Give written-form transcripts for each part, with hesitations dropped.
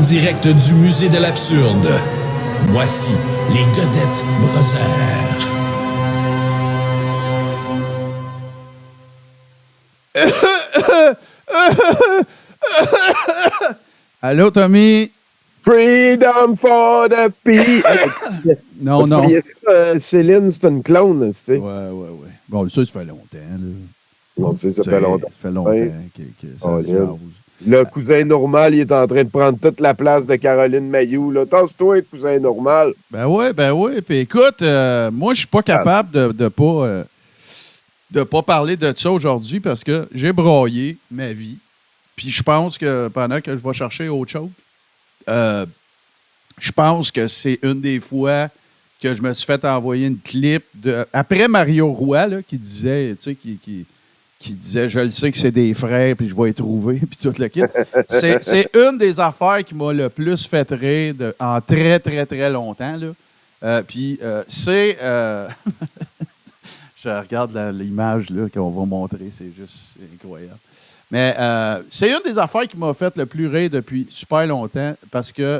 direct du musée de l'absurde, voici les Godette Brothers. Allô, Tommy? Freedom for the people. Non. Céline, c'est une clone, tu sais. Ouais. Bon, ça fait longtemps, là. Non, ça fait longtemps. Ça fait longtemps que ça se jase. Le cousin normal, il est en train de prendre toute la place de Caroline Mayou. Là. Tasse-toi, cousin normal. Ben oui. Puis écoute, moi, je suis pas capable de pas parler de ça aujourd'hui parce que j'ai broyé ma vie. Puis je pense que pendant que je vais chercher autre chose, je pense que c'est une des fois que je me suis fait envoyer une clip après Mario Roy, là, qui disait, tu sais, qui disait « Je le sais que c'est des frères, puis je vais les trouver, puis tout le kit. » C'est une des affaires qui m'a le plus fait rire en très, très, très longtemps. Puis c'est... je regarde l'image là, qu'on va montrer, c'est juste incroyable. Mais c'est une des affaires qui m'a fait le plus rire depuis super longtemps parce que,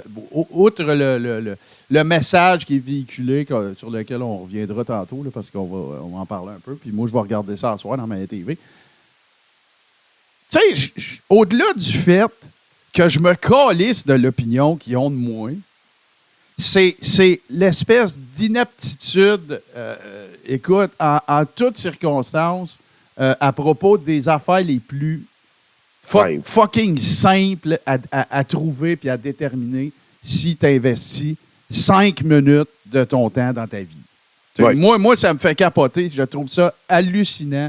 outre le message qui est véhiculé, sur lequel on reviendra tantôt, là, parce qu'on va en parler un peu, puis moi, je vais regarder ça ce soir dans ma TV. Tu sais, au-delà du fait que je me calisse de l'opinion qu'ils ont de moi, c'est l'espèce d'inaptitude, écoute, en toutes circonstances, à propos des affaires les plus fucking simple à trouver puis à déterminer si tu investis 5 minutes de ton temps dans ta vie. Ouais. Moi, ça me fait capoter. Je trouve ça hallucinant.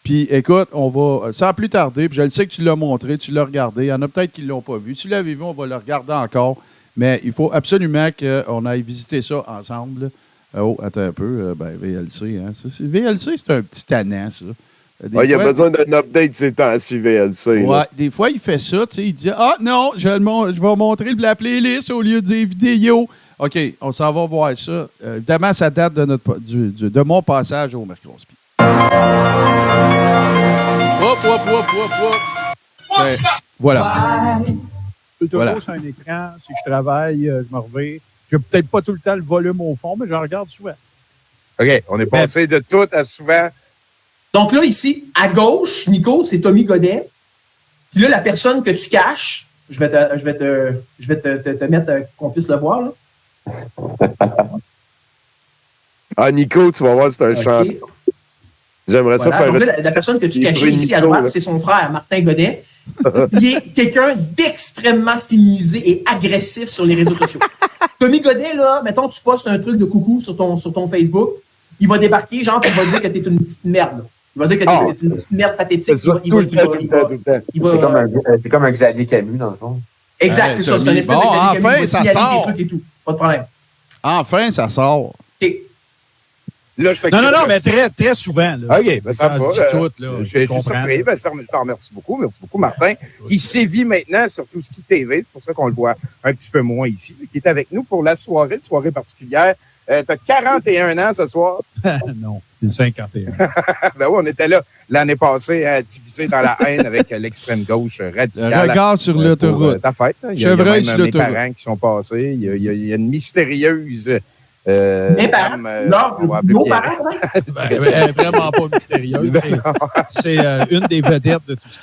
Puis, écoute, on va, sans plus tarder, puis je le sais que tu l'as montré, tu l'as regardé. Il y en a peut-être qui ne l'ont pas vu. Si tu l'avais vu, on va le regarder encore. Mais il faut absolument qu'on aille visiter ça ensemble. Oh, attends un peu. VLC, hein. VLC, c'est un petit tannant, ça. Il y a besoin d'un update ces temps-ci, VLC. Ouais, des fois, il fait ça, tu sais, il dit « Ah, non, je vais montrer la playlist au lieu des vidéos. » OK, on s'en va voir ça. Évidemment, ça date de mon passage au Mercrospi. Voilà. Le topo sur un écran, si je travaille, je me reviens. Je n'ai peut-être pas tout le temps le volume au fond, mais je regarde souvent. OK, on est passé de tout à souvent. Donc là, ici, à gauche, Nico, c'est Tommy Godet. Puis là, la personne que tu caches, je vais te mettre qu'on puisse le voir. Là. Nico, tu vas voir, c'est un chanteur. J'aimerais ça faire... Donc là, la personne que tu cachais ici à droite, c'est son frère, Martin Godet. Il est quelqu'un d'extrêmement féminisé et agressif sur les réseaux sociaux. Tommy Godet, là, mettons, tu postes un truc de coucou sur ton Facebook, il va débarquer, genre, il va dire que t'es une petite merde. Là. Il va dire que t'es une petite merde pathétique. C'est comme un Xavier Camus, dans le fond. Exact, c'est ça. C'est un espèce de Xavier Camus qui va signaler des trucs et tout. Pas de problème. Enfin, ça sort. OK. Là, non, mais très, très souvent. Là. OK, ben ça va. Je suis surpris. Ben, je te remercie beaucoup. Merci beaucoup, Martin. Il sévit maintenant sur tout ce qui est TV. C'est pour ça qu'on le voit un petit peu moins ici. Qui est avec nous pour la soirée particulière. Tu as 41 ans ce soir. Non, j'ai 51. Ben oui, on était là l'année passée à diviser dans la haine avec l'extrême gauche radicale. Regard sur l'autoroute. Ta fête. Il y a même mes parents qui sont passés. Il y a une mystérieuse... mes parents? Nos parents? Vraiment pas mystérieuse. C'est une des vedettes de tout ça.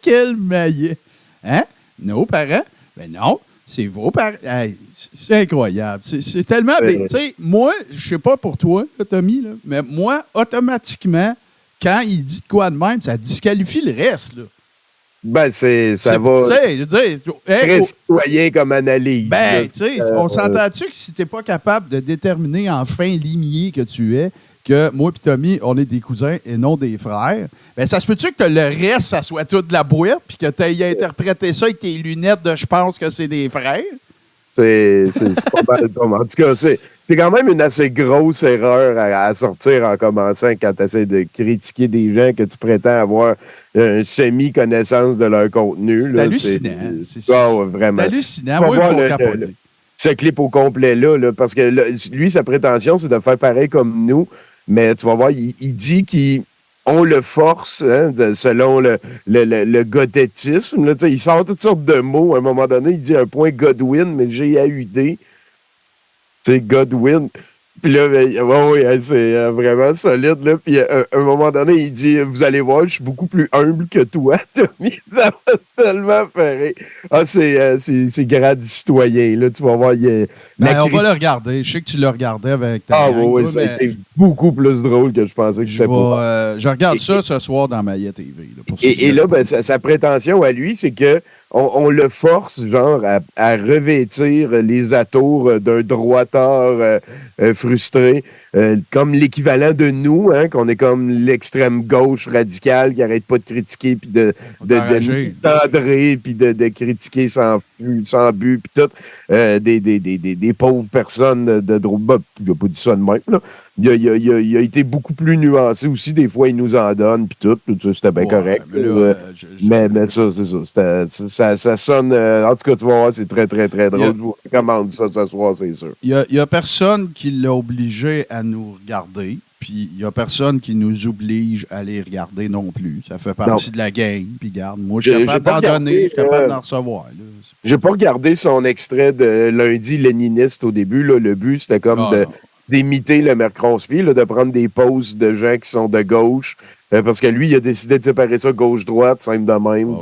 Quel maillet! Hein? Nos parents? Ben non, c'est vos parents. Hey, c'est incroyable. C'est tellement... Tu sais, moi, je sais pas pour toi, là, Tommy, là, mais moi, automatiquement, quand il dit de quoi de même, ça disqualifie le reste, là. Ben, ça va très citoyen comme analyse. Ben, tu sais, on s'entend-tu que si t'es pas capable de déterminer en fin limier que tu es, que moi et Tommy, on est des cousins et non des frères, ben ça se peut-tu que le reste, ça soit tout de la boîte, puis que tu aies interprété ça avec tes lunettes de « je pense que c'est des frères ». C'est pas mal. En tout cas, c'est quand même une assez grosse erreur à sortir en commençant quand tu essaies de critiquer des gens que tu prétends avoir une semi-connaissance de leur contenu. C'est hallucinant. Vraiment. C'est hallucinant. Moi, il faut capoter. Ce clip au complet là, parce que lui, sa prétention, c'est de faire pareil comme nous, mais tu vas voir, il dit qu'il on le force, hein, selon le godettisme. Là, il sort toutes sortes de mots. À un moment donné, il dit un point Godwin, mais G-A-U-D. Tu sais, Godwin. Puis là, c'est vraiment solide. Là. Puis à un moment donné, il dit, vous allez voir, je suis beaucoup plus humble que toi, Tommy. Ça m'a tellement fait rire. Ah, c'est grade citoyen. Là. Tu vas voir, on va le regarder. Je sais que tu l'as regardé avec ta gang, oui, ça a été beaucoup plus drôle que je pensais que c'était pour. Je regarde ça ce soir dans Maillet TV. Là, et là, sa prétention à lui, c'est que on le force, genre, à revêtir les atours d'un droiteur frustré, comme l'équivalent de nous, hein, qu'on est comme l'extrême gauche radicale qui n'arrête pas de critiquer, puis d'entendrer, puis de critiquer sans but, puis tout, des pauvres personnes de droite. Il n'a pas dit ça de même, là. Il a été beaucoup plus nuancé aussi. Des fois, il nous en donne, puis tout. C'était bien correct. Mais ça, c'est ça. Ça sonne... en tout cas, tu vas voir, c'est très, très, très drôle. Je vous recommande ça ce soir, c'est sûr. Il y a personne qui l'a obligé à nous regarder, puis il y a personne qui nous oblige à les regarder non plus. Ça fait partie de la game. Puis garde, moi, je suis capable d'en donner, je suis capable d'en recevoir. J'ai pas regardé son extrait de lundi léniniste au début. Là. Le but, c'était comme d'imiter le maire Crosby, de prendre des poses de gens qui sont de gauche. Parce que lui, il a décidé de séparer ça gauche-droite, simple de même.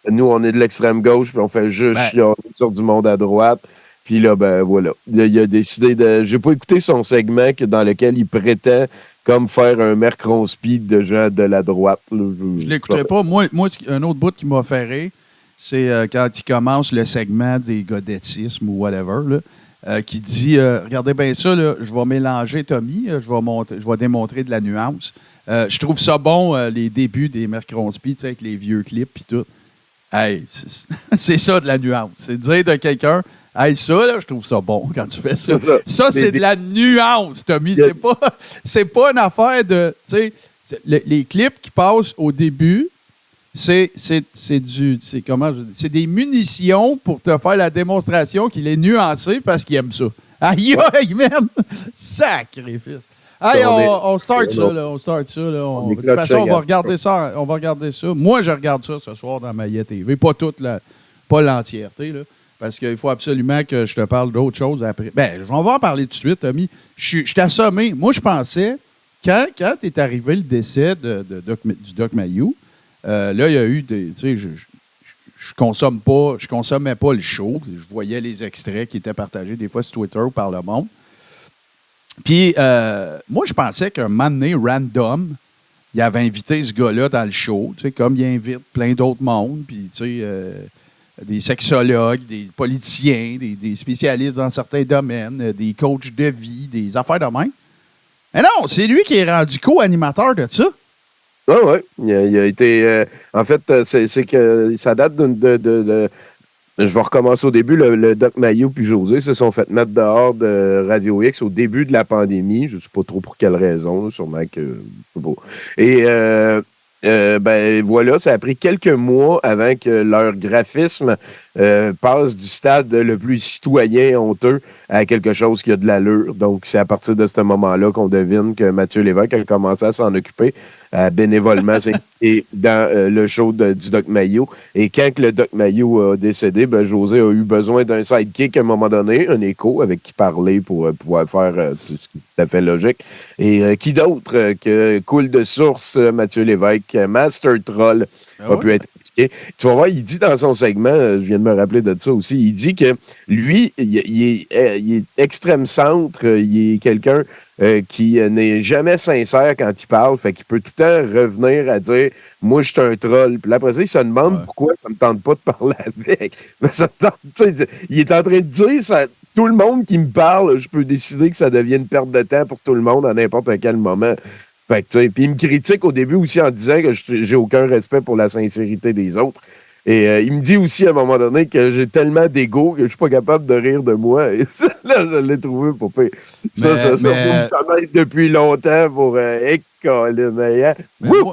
Nous, on est de l'extrême gauche, puis on fait juste chialer sur du monde à droite. Puis là, voilà. Il a décidé de... J'ai pas écouté son segment dans lequel il prétend comme faire un maire Crosby de gens de la droite. Là. Je l'écouterai pas. Moi, un autre bout qui m'a fait rire, c'est quand il commence le segment des godettismes ou whatever, là, qui dit regardez bien ça, là, je vais mélanger Tommy, je vais démontrer de la nuance. Je trouve ça bon, les débuts des Maire Crosby, avec les vieux clips et tout. Hey, c'est ça de la nuance. C'est dire de quelqu'un, hey, ça, là, je trouve ça bon quand tu fais ça. Ça, c'est de la nuance, Tommy. C'est pas une affaire de. Tu sais, les clips qui passent au début, c'est des munitions pour te faire la démonstration qu'il est nuancé parce qu'il aime ça. Aïe, man! Sacrifice! Hey, on start ça, là. On start ça, là. De toute façon, on va regarder ça. On va regarder ça. Moi, je regarde ça ce soir dans Maillet TV. Pas l'entièreté, là. Parce qu'il faut absolument que je te parle d'autre chose après. On va en parler tout de suite, Tommy. Je t'ai assommé. Moi, je pensais, quand est arrivé le décès du Doc Mayou, là, il y a eu des. Tu sais, je consommais pas le show. Je voyais les extraits qui étaient partagés des fois sur Twitter ou par le monde. Puis, moi, je pensais qu'un moment donné, random, il avait invité ce gars-là dans le show, tu sais, comme il invite plein d'autres mondes, puis, tu sais, des sexologues, des politiciens, des spécialistes dans certains domaines, des coachs de vie, des affaires de même. Mais non, c'est lui qui est rendu co-animateur de ça. Ah oui, il a été... en fait, c'est que ça date de je vais recommencer au début. Le Doc Mayou puis José se sont fait mettre dehors de Radio X au début de la pandémie. Je ne sais pas trop pour quelle raison. Là, sûrement que... Et voilà, ça a pris quelques mois avant que leur graphisme passe du stade le plus citoyen honteux à quelque chose qui a de l'allure. Donc, c'est à partir de ce moment-là qu'on devine que Mathieu Lévesque a commencé à s'en occuper, à bénévolement s'impliquer dans le show du Doc Mayou. Et quand le Doc Mayou a décédé, José a eu besoin d'un sidekick à un moment donné, un écho avec qui parler pour pouvoir faire tout ce qui est tout à fait logique. Et qui d'autre que coule de source, Mathieu Lévesque, Master Troll, a pu être impliqué. Tu vas voir, il dit dans son segment, je viens de me rappeler de ça aussi, il dit que lui, il est extrême centre, il est quelqu'un qui n'est jamais sincère quand il parle, fait qu'il peut tout le temps revenir à dire « Moi, je suis un troll ». Puis là, après ça, il se demande pourquoi ça ne me tente pas de parler avec. Mais ça tente, il est en train de dire ça, tout le monde qui me parle, je peux décider que ça devient une perte de temps pour tout le monde à n'importe quel moment. Fait que, tu sais, puis il me critique au début aussi en disant que j'ai aucun respect pour la sincérité des autres. Et il me dit aussi à un moment donné que j'ai tellement d'ego que je suis pas capable de rire de moi. Et ça, là, je l'ai trouvé pour pire. Ça, faut me connaître depuis longtemps pour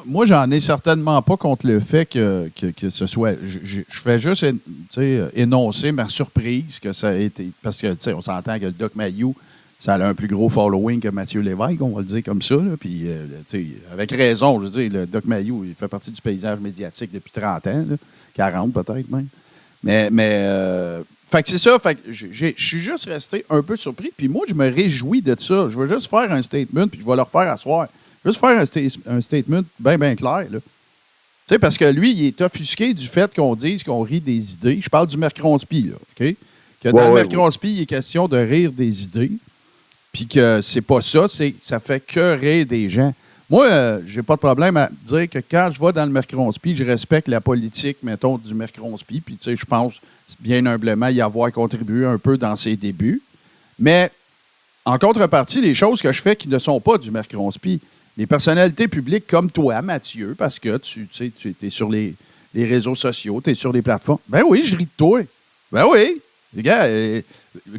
moi, j'en ai certainement pas contre le fait que ce soit... Je fais juste énoncer ma surprise que ça a été... Parce que, tu sais, on s'entend que le Doc Mayou, ça a un plus gros following que Mathieu Lévesque, on va le dire comme ça. Là. Puis, tu sais, avec raison, je veux dire, le Doc Mayou, il fait partie du paysage médiatique depuis 30 ans, là, 40 peut-être même. Mais fait que c'est ça, fait que je suis juste resté un peu surpris. Puis moi, je me réjouis de ça. Je veux juste faire un statement, puis je vais le refaire à soir. Juste faire un statement bien clair, là. Tu sais, parce que lui, il est offusqué du fait qu'on dise qu'on rit des idées. Je parle du Mercronspi, là, OK? Que dans le Mercronspi, il est question de rire des idées, puis que c'est pas ça, ça fait que rire des gens. Moi, j'ai pas de problème à dire que quand je vais dans le Mercronspi, je respecte la politique, mettons, du Mercronspi, puis tu sais, je pense bien humblement y avoir contribué un peu dans ses débuts. Mais, en contrepartie, les choses que je fais qui ne sont pas du Mercronspi, les personnalités publiques comme toi, Mathieu, parce que tu es sur les réseaux sociaux, tu es sur les plateformes. Ben oui, je ris de toi. Ben oui. Les gars,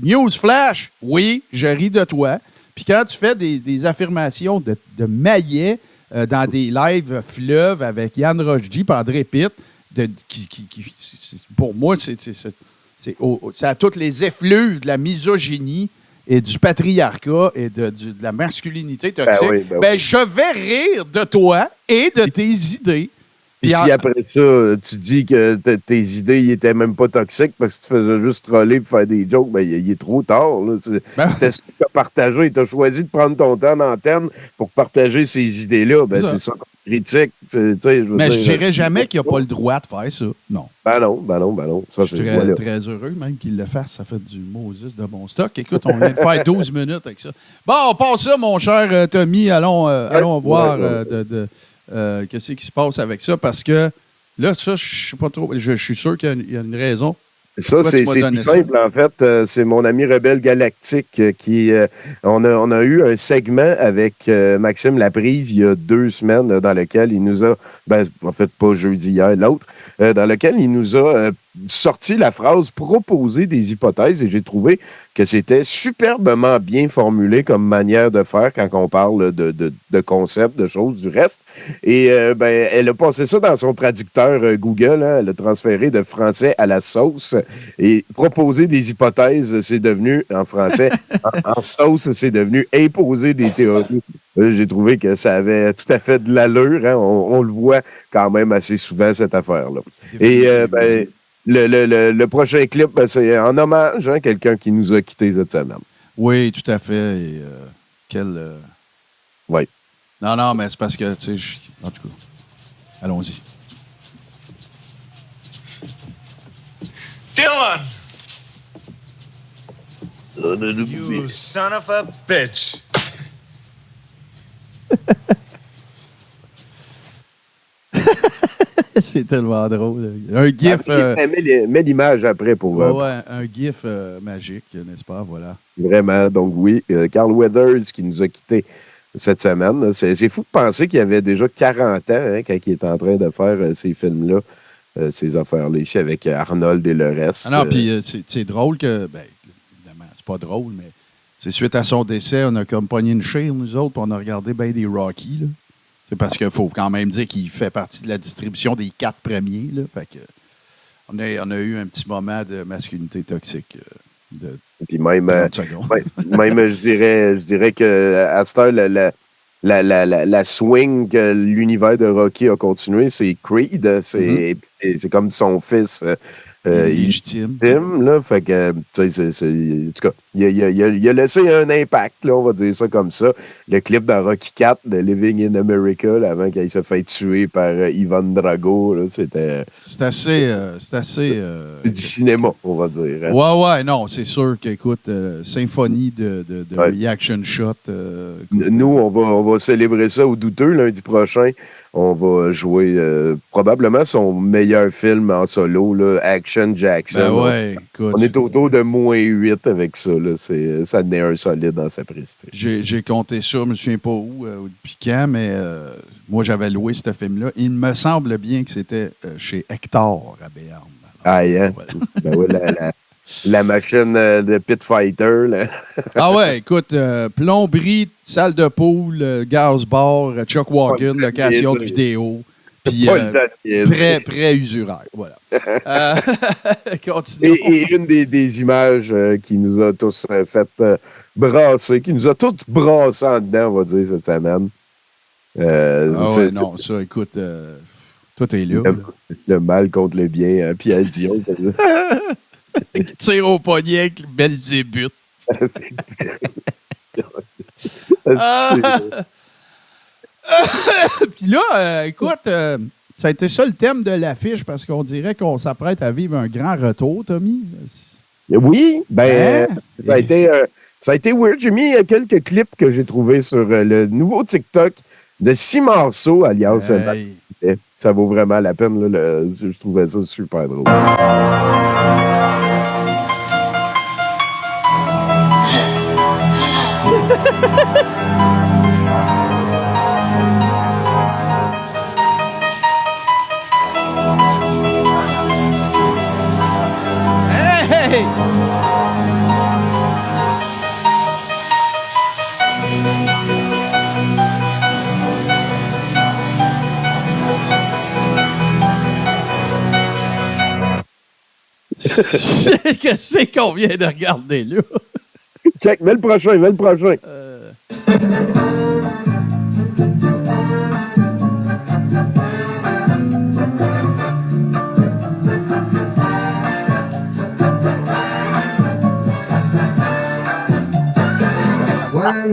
news flash, oui, je ris de toi. Puis quand tu fais des affirmations de maillet dans des lives fleuves avec Yann Rochdy et André Pitt, pour moi, ça a toutes les effluves de la misogynie et du patriarcat et de la masculinité toxique, je vais rire de toi et de tes idées. Puis si après ça, tu dis que tes idées n'étaient même pas toxiques parce que tu faisais juste troller et faire des jokes, il est trop tard. Là. C'était ce que tu as partagé. Tu as choisi de prendre ton temps d'antenne pour partager ces idées-là. C'est ça qu'on critique. Mais je dirais jamais qu'il n'a pas le droit de faire ça. Non. Ben non. Ça, je suis très heureux même qu'il le fasse. Ça fait du Moses de bon stock. Écoute, on vient de faire 12 minutes avec ça. Bon, on passe ça, mon cher Tommy. Allons voir qu'est-ce qui se passe avec ça. Parce que là, ça, je sais pas trop. Je suis sûr qu'il y a une raison. Ça, c'est tout simple, en fait. C'est mon ami Rebelle Galactique qui... on a eu un segment avec Maxime Laprise il y a 2 semaines dans lequel il nous a... en fait, pas jeudi, hier, l'autre. Dans lequel il nous a sorti la phrase « proposer des hypothèses » et j'ai trouvé que c'était superbement bien formulé comme manière de faire quand on parle de concepts, de choses, du reste. Et elle a passé ça dans son traducteur Google. Hein, elle a transféré de français à la sauce. Et proposer des hypothèses, c'est devenu, en français, en sauce, c'est devenu imposer des théories. J'ai trouvé que ça avait tout à fait de l'allure. Hein, on le voit quand même assez souvent, cette affaire-là. Et le prochain clip, c'est en hommage à quelqu'un qui nous a quittés cette semaine. Oui, tout à fait. Et, Oui. Non, mais c'est parce que, tu sais, en tout cas, allons-y. Dylan! You son of a bitch! C'est tellement drôle. Un gif... mets l'image après pour... un gif magique, n'est-ce pas? Voilà. Vraiment. Donc oui, Carl Weathers qui nous a quittés cette semaine. C'est fou de penser qu'il avait déjà 40 ans hein, quand il est en train de faire ces films-là, ces affaires-là ici avec Arnold et le reste. Ah non, puis c'est drôle que... évidemment, c'est pas drôle, mais c'est suite à son décès, on a comme pogné une chair, nous autres, puis on a regardé bien des Rocky, là. C'est parce qu'il faut quand même dire qu'il fait partie de la distribution des 4 premiers. Là. Fait que, on a eu un petit moment de masculinité toxique de puis même, 30 secondes. même je dirais que à cette heure, la swing que l'univers de Rocky a continué, c'est Creed. C'est comme son fils. Légitime. Là, fait que, tu sais, en tout cas, il a laissé un impact, là, on va dire ça comme ça. Le clip dans Rocky IV de Living in America, là, avant qu'il se fait tuer par Ivan Drago, là, c'était... C'est assez... du cinéma, on va dire. Hein. Ouais, non, c'est sûr qu'écoute, symphonie de reaction shot. Nous, on va célébrer ça au douteux lundi prochain. On va jouer probablement son meilleur film en solo, là, Action Jackson. Écoute, on est autour de -8 avec ça. Là. Ça n'est un solide dans sa prestige. J'ai compté ça, je ne me souviens pas où, depuis quand, mais moi, j'avais loué ce film-là. Il me semble bien que c'était chez Hector à Béarn. Hein? Voilà. La machine de Pit Fighter. Là. Ah ouais, écoute, plomberie, salle de pool, gaz bar, Chuck Walken, location de vidéo, puis très usuraire. Voilà. Continuons. Et une des images qui nous a tous fait brassé, qui nous a tous brassés en dedans, on va dire, cette semaine. Non, ça, écoute, toi, t'es là. Le mal contre le bien, hein, Pierre Dion. Qui tire au poignet avec le Belzébuth. Puis là, écoute, ça a été ça le thème de l'affiche parce qu'on dirait qu'on s'apprête à vivre un grand retour, Tommy. Oui, ça a été weird. J'ai mis quelques clips que j'ai trouvés sur le nouveau TikTok de 6 morceaux, alias ça vaut vraiment la peine. Là, je trouvais ça super drôle. Hey! Qu'est-ce qu'on vient de regarder là? Check, mets le prochain. When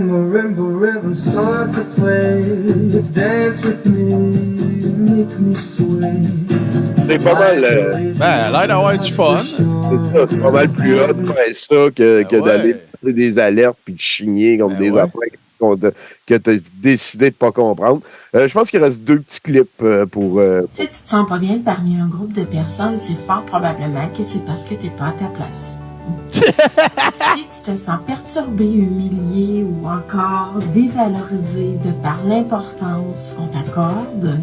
marimba rhythms start to play, dance with me, make me sway. C'est pas mal. Elle a l'air d'avoir du fun. C'est pas mal plus hot de faire ça que d'aller faire des alertes puis de chigner comme des affaires que tu as décidé de ne pas comprendre. Je pense qu'il reste 2 petits clips pour. Si tu te sens pas bien parmi un groupe de personnes, c'est fort probablement que c'est parce que tu n'es pas à ta place. Si tu te sens perturbé, humilié ou encore dévalorisé de par l'importance qu'on t'accorde,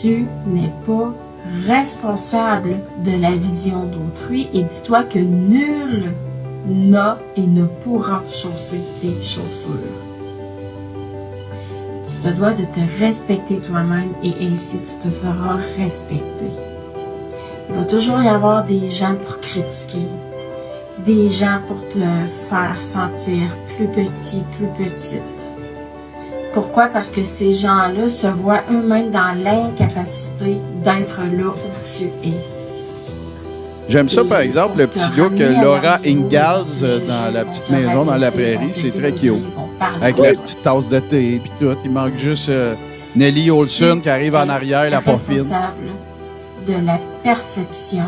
tu n'es pas responsable de la vision d'autrui et dis-toi que nul n'a et ne pourra chausser tes chaussures. Tu te dois de te respecter toi-même et ainsi tu te feras respecter. Il va toujours y avoir des gens pour critiquer, des gens pour te faire sentir plus petit, plus petite. Pourquoi? Parce que ces gens-là se voient eux-mêmes dans l'incapacité d'être là où tu es. J'aime ça, par exemple, le petit gars que Laura Ingalls dans La Petite Maison dans la Prairie, c'est très cute. Avec la petite tasse de thé et tout. Il manque juste Nelly Olson qui arrive en arrière, la poffine. Responsable de la perception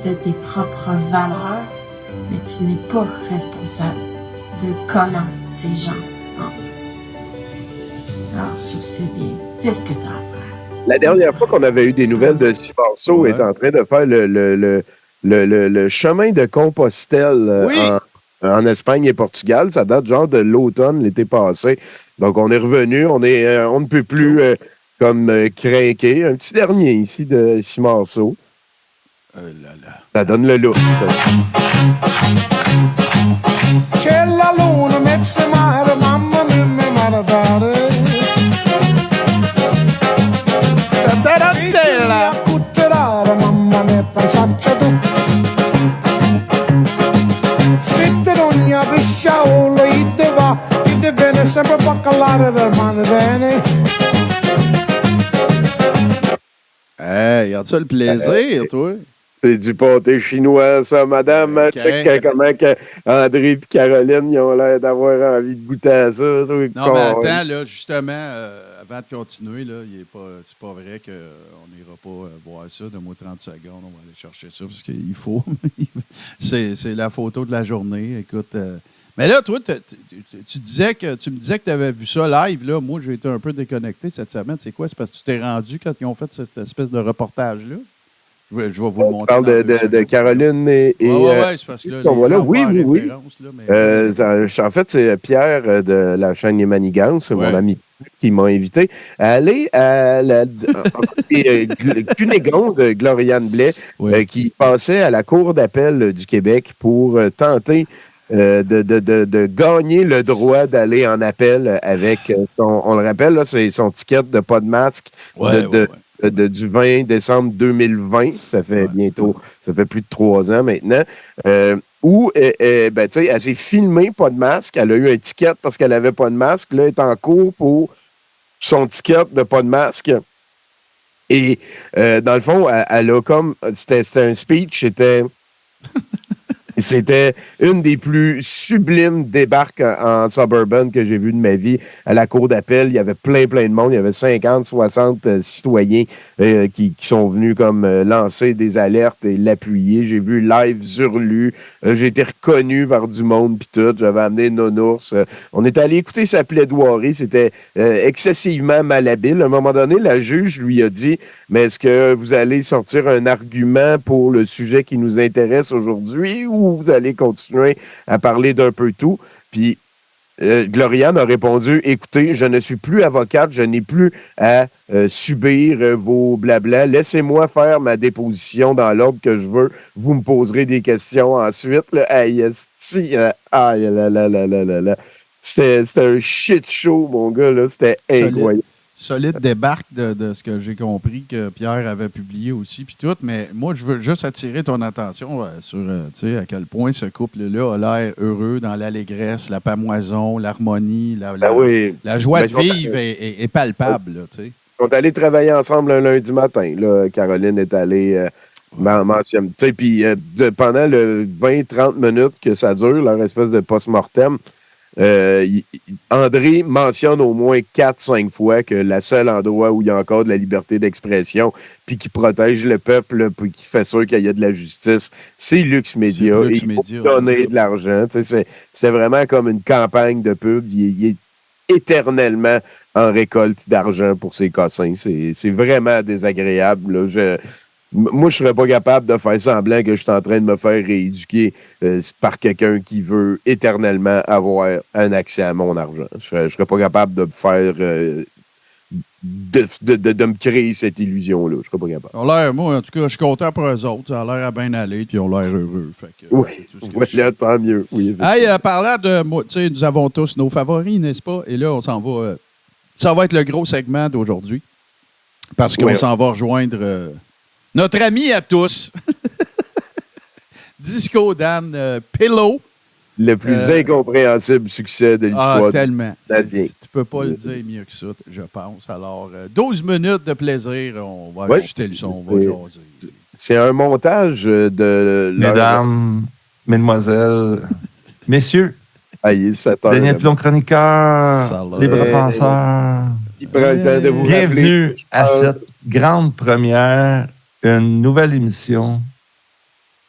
de tes propres valeurs, mais tu n'es pas responsable de comment ces gens pensent. Alors, ça, c'est bien. Fais ce que tu as à faire. La dernière fois qu'on avait eu des nouvelles de Cimarceau est en train de faire le chemin de Compostelle en Espagne et Portugal. Ça date genre de l'automne, l'été passé. Donc, on est revenu. On ne peut plus craquer. Un petit dernier ici de Cimarceau. Ça donne le look, ça. Hey, regarde ça le plaisir, toi. C'est du pâté chinois, ça, madame. Check comment André et Caroline ils ont l'air d'avoir envie de goûter à ça. Non, mais attends, là, justement, avant de continuer, là, c'est pas vrai qu'on n'ira pas voir ça. Donne-moi 30 secondes, on va aller chercher ça parce qu'il faut. c'est la photo de la journée. Écoute. Mais là, toi, tu me disais que tu avais vu ça live. Là. Moi, j'ai été un peu déconnecté cette semaine. C'est quoi? C'est parce que tu t'es rendu quand ils ont fait cette espèce de reportage-là? Je vais vous le montrer. On parle de Caroline et oui, c'est parce que là, oui. En fait, c'est Pierre de la chaîne Les Manigances, mon ami, qui m'a invité à aller à la Cunégonde de Gloriane Blais, qui passait à la Cour d'appel du Québec pour tenter de gagner le droit d'aller en appel avec on le rappelle, là, c'est son ticket de pas de masque du 20 décembre 2020. Ça fait bientôt, ça fait plus de 3 ans maintenant. où ben, tu sais, elle s'est filmée, pas de masque. Elle a eu un ticket parce qu'elle n'avait pas de masque. Là, elle est en cours pour son ticket de pas de masque. Et dans le fond, elle a comme... C'était un speech, c'était une des plus sublimes débarques en suburban que j'ai vu de ma vie. À la cour d'appel, il y avait plein de monde. Il y avait 50, 60 citoyens qui sont venus comme lancer des alertes et l'appuyer. J'ai vu live Zurlu. J'ai été reconnu par du monde pis tout. J'avais amené Nounours. On est allé écouter sa plaidoirie. C'était excessivement malhabile. À un moment donné, la juge lui a dit « Mais est-ce que vous allez sortir un argument pour le sujet qui nous intéresse aujourd'hui ou vous allez continuer à parler d'un peu tout? » Puis Gloriane a répondu « Écoutez, je ne suis plus avocate, je n'ai plus à subir vos blablas. Laissez-moi faire ma déposition dans l'ordre que je veux. Vous me poserez des questions ensuite. » C'était un shit show, mon gars. Là. C'était incroyable. Solide débarque de ce que j'ai compris que Pierre avait publié aussi, puis tout. Mais moi, je veux juste attirer ton attention sur à quel point ce couple-là a l'air heureux dans l'allégresse, la pamoison, l'harmonie, la joie de vivre est palpable. Là, ils sont allés travailler ensemble un lundi matin. Là. Caroline est allée mentionner. Puis pendant le 20-30 minutes que ça dure, leur espèce de post-mortem, André mentionne au moins 4-5 fois que le seul endroit où il y a encore de la liberté d'expression puis qui protège le peuple puis qui fait sûr qu'il y a de la justice, c'est Lux Media. Et il faut donner de l'argent. C'est vraiment comme une campagne de pub. Il est éternellement en récolte d'argent pour ses cossins. C'est vraiment désagréable. Là. Moi, je serais pas capable de faire semblant que je suis en train de me faire rééduquer par quelqu'un qui veut éternellement avoir un accès à mon argent. Je serais pas capable de me faire... de me créer cette illusion-là. Je serais pas capable. Moi, en tout cas, je suis content pour eux autres. Ça a l'air à bien aller, puis ils ont l'air heureux. Fait que, oui, là, tant mieux. Oui, parlant de... nous avons tous nos favoris, n'est-ce pas? Et là, on s'en va... ça va être le gros segment d'aujourd'hui. Parce qu'on s'en va rejoindre... notre ami à tous, Disco Dan Pillow. Le plus incompréhensible succès de l'histoire. Tellement. Tu peux pas le dire mieux que ça, je pense. Alors, 12 minutes de plaisir, on va ajuster le son, on va jaser. C'est un montage de... Mesdames, mesdemoiselles, messieurs, Daniel Pilon, chroniqueur, libre penseur. Qui prend le temps de vous bienvenue rappeler, à cette grande première, une nouvelle émission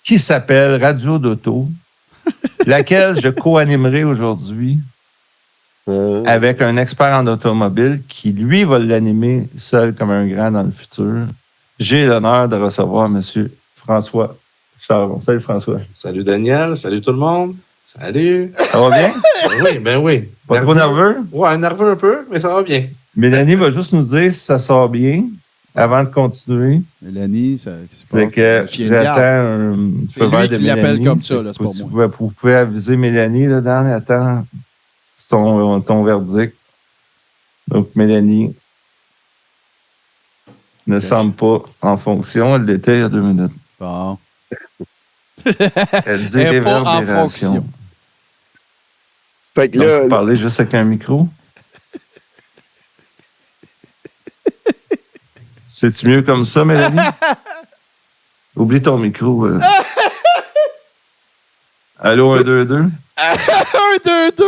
qui s'appelle Radio d'Auto, laquelle je co-animerai aujourd'hui avec un expert en automobile qui, lui, va l'animer seul comme un grand dans le futur. J'ai l'honneur de recevoir M. François Charon. Salut, François. Salut, Daniel. Salut, tout le monde. Salut. Ça va bien? Ben oui. Pas trop nerveux? Ouais, nerveux un peu, mais ça va bien. Mélanie va juste nous dire si ça sort bien avant de continuer. Mélanie, c'est que j'attends un peu verre de Mélanie. L'appelle comme ça, là, c'est pas moi. Vous pouvez aviser Mélanie, là, Dan, attends ton verdict. Donc, Mélanie ne semble pas en fonction. Elle l'était il y a 2 minutes. Bon. Elle dit réverbération. Fait que là, vous parlez juste avec un micro? C'est-tu mieux comme ça, Mélanie? Oublie ton micro. Allô, 1, 2, 2? 1, 2, 2?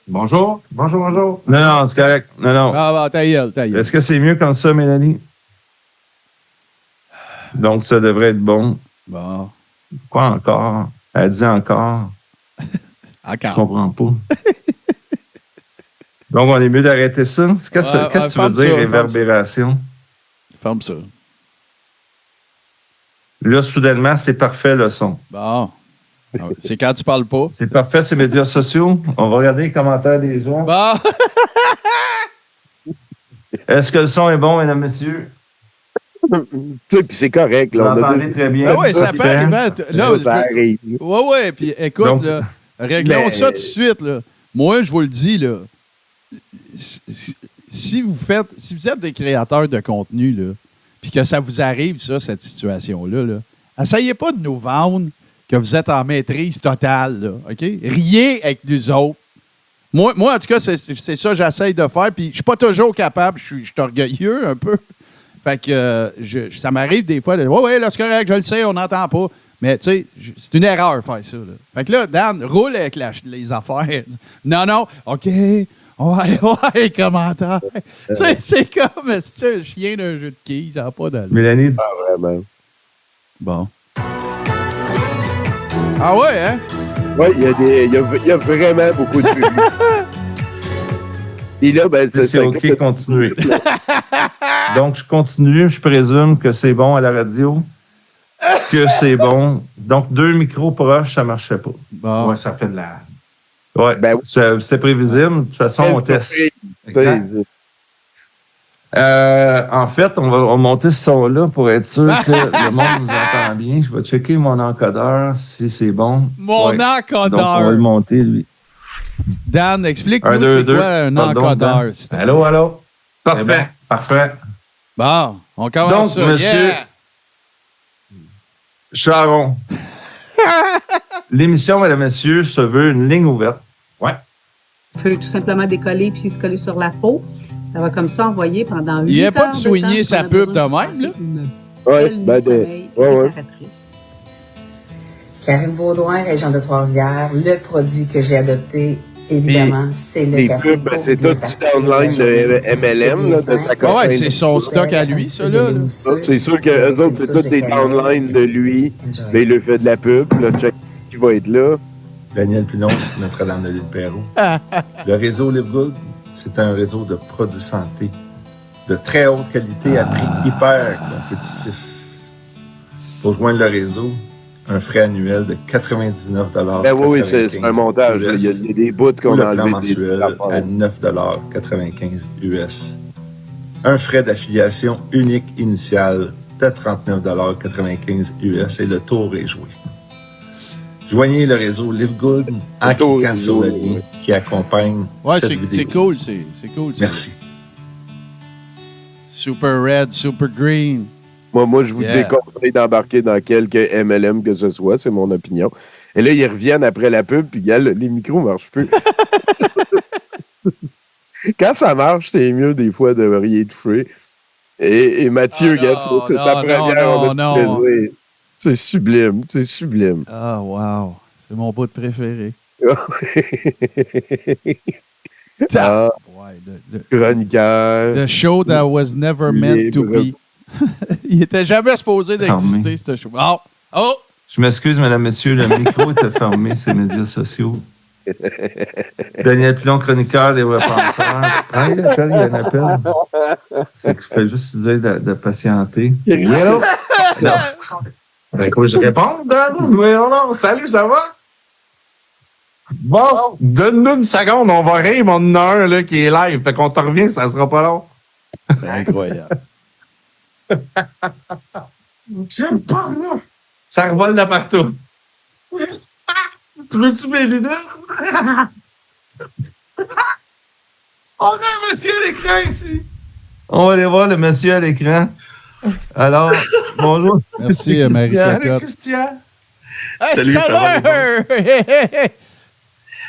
Bonjour. Non, c'est correct. Non. Ah, ta gueule. Est-ce que c'est mieux comme ça, Mélanie? Donc, ça devrait être bon. Bon. Quoi encore? Elle dit encore. Encore. Je comprends pas. Donc, on est mieux d'arrêter ça. Qu'est-ce que tu veux dire, réverbération? Ferme ça. Là, soudainement, c'est parfait, le son. Bon. C'est quand tu parles pas. C'est parfait, ces médias sociaux. On va regarder les commentaires des gens. Bon. Est-ce que le son est bon, mesdames, messieurs? Puis c'est correct. Là, vous entendez très bien. Oui, ça peut arriver. Là, ça arrive. Oui, puis écoute, donc, là, réglons ça tout de suite. Là. Moi, je vous le dis, là. Si vous êtes des créateurs de contenu, là, puis que ça vous arrive, ça, cette situation-là, là, essayez pas de nous vendre que vous êtes en maîtrise totale, là, OK? Riez avec nous autres. Moi, en tout cas, c'est ça que j'essaye de faire, puis je suis pas toujours capable, je suis orgueilleux un peu. Fait que ça m'arrive des fois de dire « Ouais, là, c'est correct, je le sais, on n'entend pas. » Mais, tu sais, c'est une erreur de faire ça, là. Fait que là, Dan, roule avec les affaires. Non, OK, on va aller voir les commentaires. C'est comme un chien d'un jeu de quilles, ça n'a pas d'allure. Mélanie dit... Ah, vraiment. Bon. Ah ouais, hein? Oui, il y a vraiment beaucoup de public. Et là, ben, c'est OK, continuez. Donc, je continue. Je présume que c'est bon à la radio. Que c'est bon. Donc, 2 micros proches, ça ne marchait pas. Bon. Ouais, ça fait de la... Ouais, ben, c'est prévisible. De toute façon, on teste. Exact. En fait, on va monter ce son-là pour être sûr que le monde nous entend bien. Je vais checker mon encodeur si c'est bon. Mon encodeur! Donc, on va le monter, lui. Dan, explique-nous c'est quoi un encodeur. Allô? Parfait. Bon, parfait. Bon, on commence donc, ça. monsieur Charon, l'émission, mesdames et messieurs, se veut une ligne ouverte. Ouais. Tu peux tout simplement décoller puis se coller sur la peau. Ça va comme ça envoyer pendant 8 heures. Il n'y a pas de soigner sa pub de même, là? Oui, ben, ouais. Karine Baudouin, région de Trois-Rivières. Le produit que j'ai adopté, évidemment, c'est le café. C'est tout du downline de MLM, là, de sa compagnie. Ouais, c'est son stock à lui, ça, là. C'est sûr qu'eux autres, c'est tous des downlines de lui. Mais il lui fait de la pub, là, check qui va être là. Daniel Pilon, Notre-Dame de l'Île-Perrot. Le réseau Live Good, c'est un réseau de produits santé de très haute qualité à prix hyper compétitif. Pour joindre le réseau, un frais annuel de 99 $. Ben oui, c'est un montage. Il y a des bouts qu'on a enlevés. Mensuel à 9,95 $. Un frais d'affiliation unique initial de 39,95 $ et le tour est joué. Joignez le réseau Live Good en cliquant sur le lien qui accompagne cette vidéo. C'est cool, c'est cool. Merci. Super Red, Super Green. Moi, je vous déconseille d'embarquer dans quelque MLM que ce soit, c'est mon opinion. Et là, ils reviennent après la pub, puis les micros ne marchent plus. Quand ça marche, c'est mieux des fois de rien toucher. Et Mathieu, regarde, c'est sa première. Non. C'est sublime, c'est sublime. Ah, wow. C'est mon bout préféré. Chroniqueur. The show that was never meant to be. Il était jamais supposé d'exister, ce show. Oh! Je m'excuse, mesdames, messieurs, le micro était fermé sur les médias sociaux. Daniel Pilon, chroniqueur des repenseurs. Ah, il y a un appel. C'est qu'il fait juste dire de patienter. Oui, allô? Ben, quoi, je réponds, Dan? Oui, non. Salut, ça va? Bon, donne-nous une seconde, on va rire, mon un là, qui est live. Fait qu'on te revient, ça sera pas long. Incroyable. J'aime pas, là. Ça revole de partout. Tu veux-tu mes lunettes? On a un monsieur à l'écran ici. On va aller voir le monsieur à l'écran. Alors, bonjour. Merci, Marie. Salut, Christian. Salut, ça va?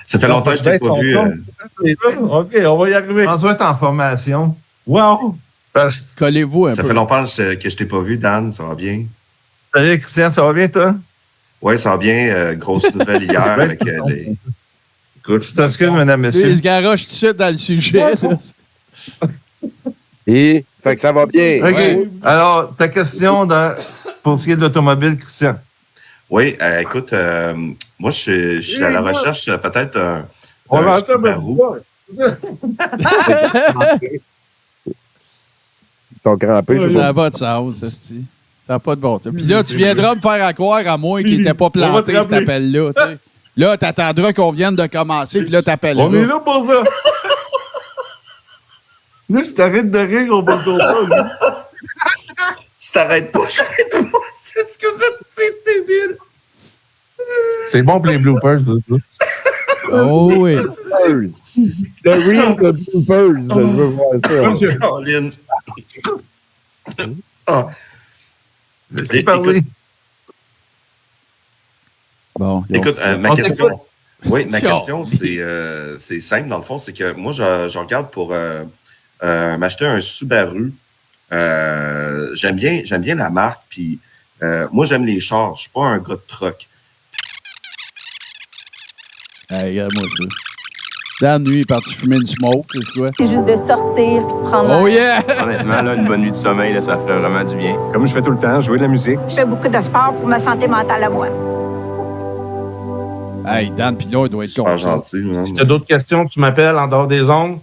Ça fait longtemps que je t'ai pas vu. OK, on va y arriver. François est en formation. Wow. Collez-vous un peu. Ça fait longtemps que je t'ai pas vu, Dan. Ça va bien? Salut, Christian. Ça va bien, toi? Oui, ça va bien. Grosse nouvelle hier avec les... Écoute, je t'excuse, mesdames, messieurs. Il se garoche tout de suite dans le sujet. Et, fait que ça va bien. OK. Ouais. Alors, ta question pour ce qui est de l'automobile, Christian. Oui, écoute, moi, je suis à la recherche peut-être un Subaru. Ils sont crampés. Ça n'a pas de sens, ça n'a pas de bon sens. Puis là, tu viendras me faire croire à moi qu'il n'était pas planté, cet appel-là. Là, tu attendras qu'on vienne de commencer, puis là, tu appelles. On est là pour ça. Là, si t'arrêtes de rire, on va le comprendre. Si t'arrêtes pas, j'arrête pas. C'est comme ça, c'est débile. C'est bon pour les bloopers, ça. Oh oui. Le real de bloopers, je veux voir ça. Laissez parler. Bon, écoute, ma question... Oui, ma question, c'est simple, dans le fond. C'est que moi, je regarde pour m'acheter un Subaru. J'aime bien la marque, puis moi, j'aime les chars. Je suis pas un gars de truck. Hey, regarde-moi ça. Dan, lui, il est parti fumer une smoke, c'est quoi? C'est juste de sortir puis de prendre Oh l'air. yeah! Honnêtement, là, une bonne nuit de sommeil, là, ça ferait vraiment du bien. Comme je fais tout le temps, jouer de la musique. Je fais beaucoup de sport pour ma santé mentale à moi. Hey, Dan Pilon, il doit être Super gentil. Si tu as d'autres questions, tu m'appelles en dehors des ondes.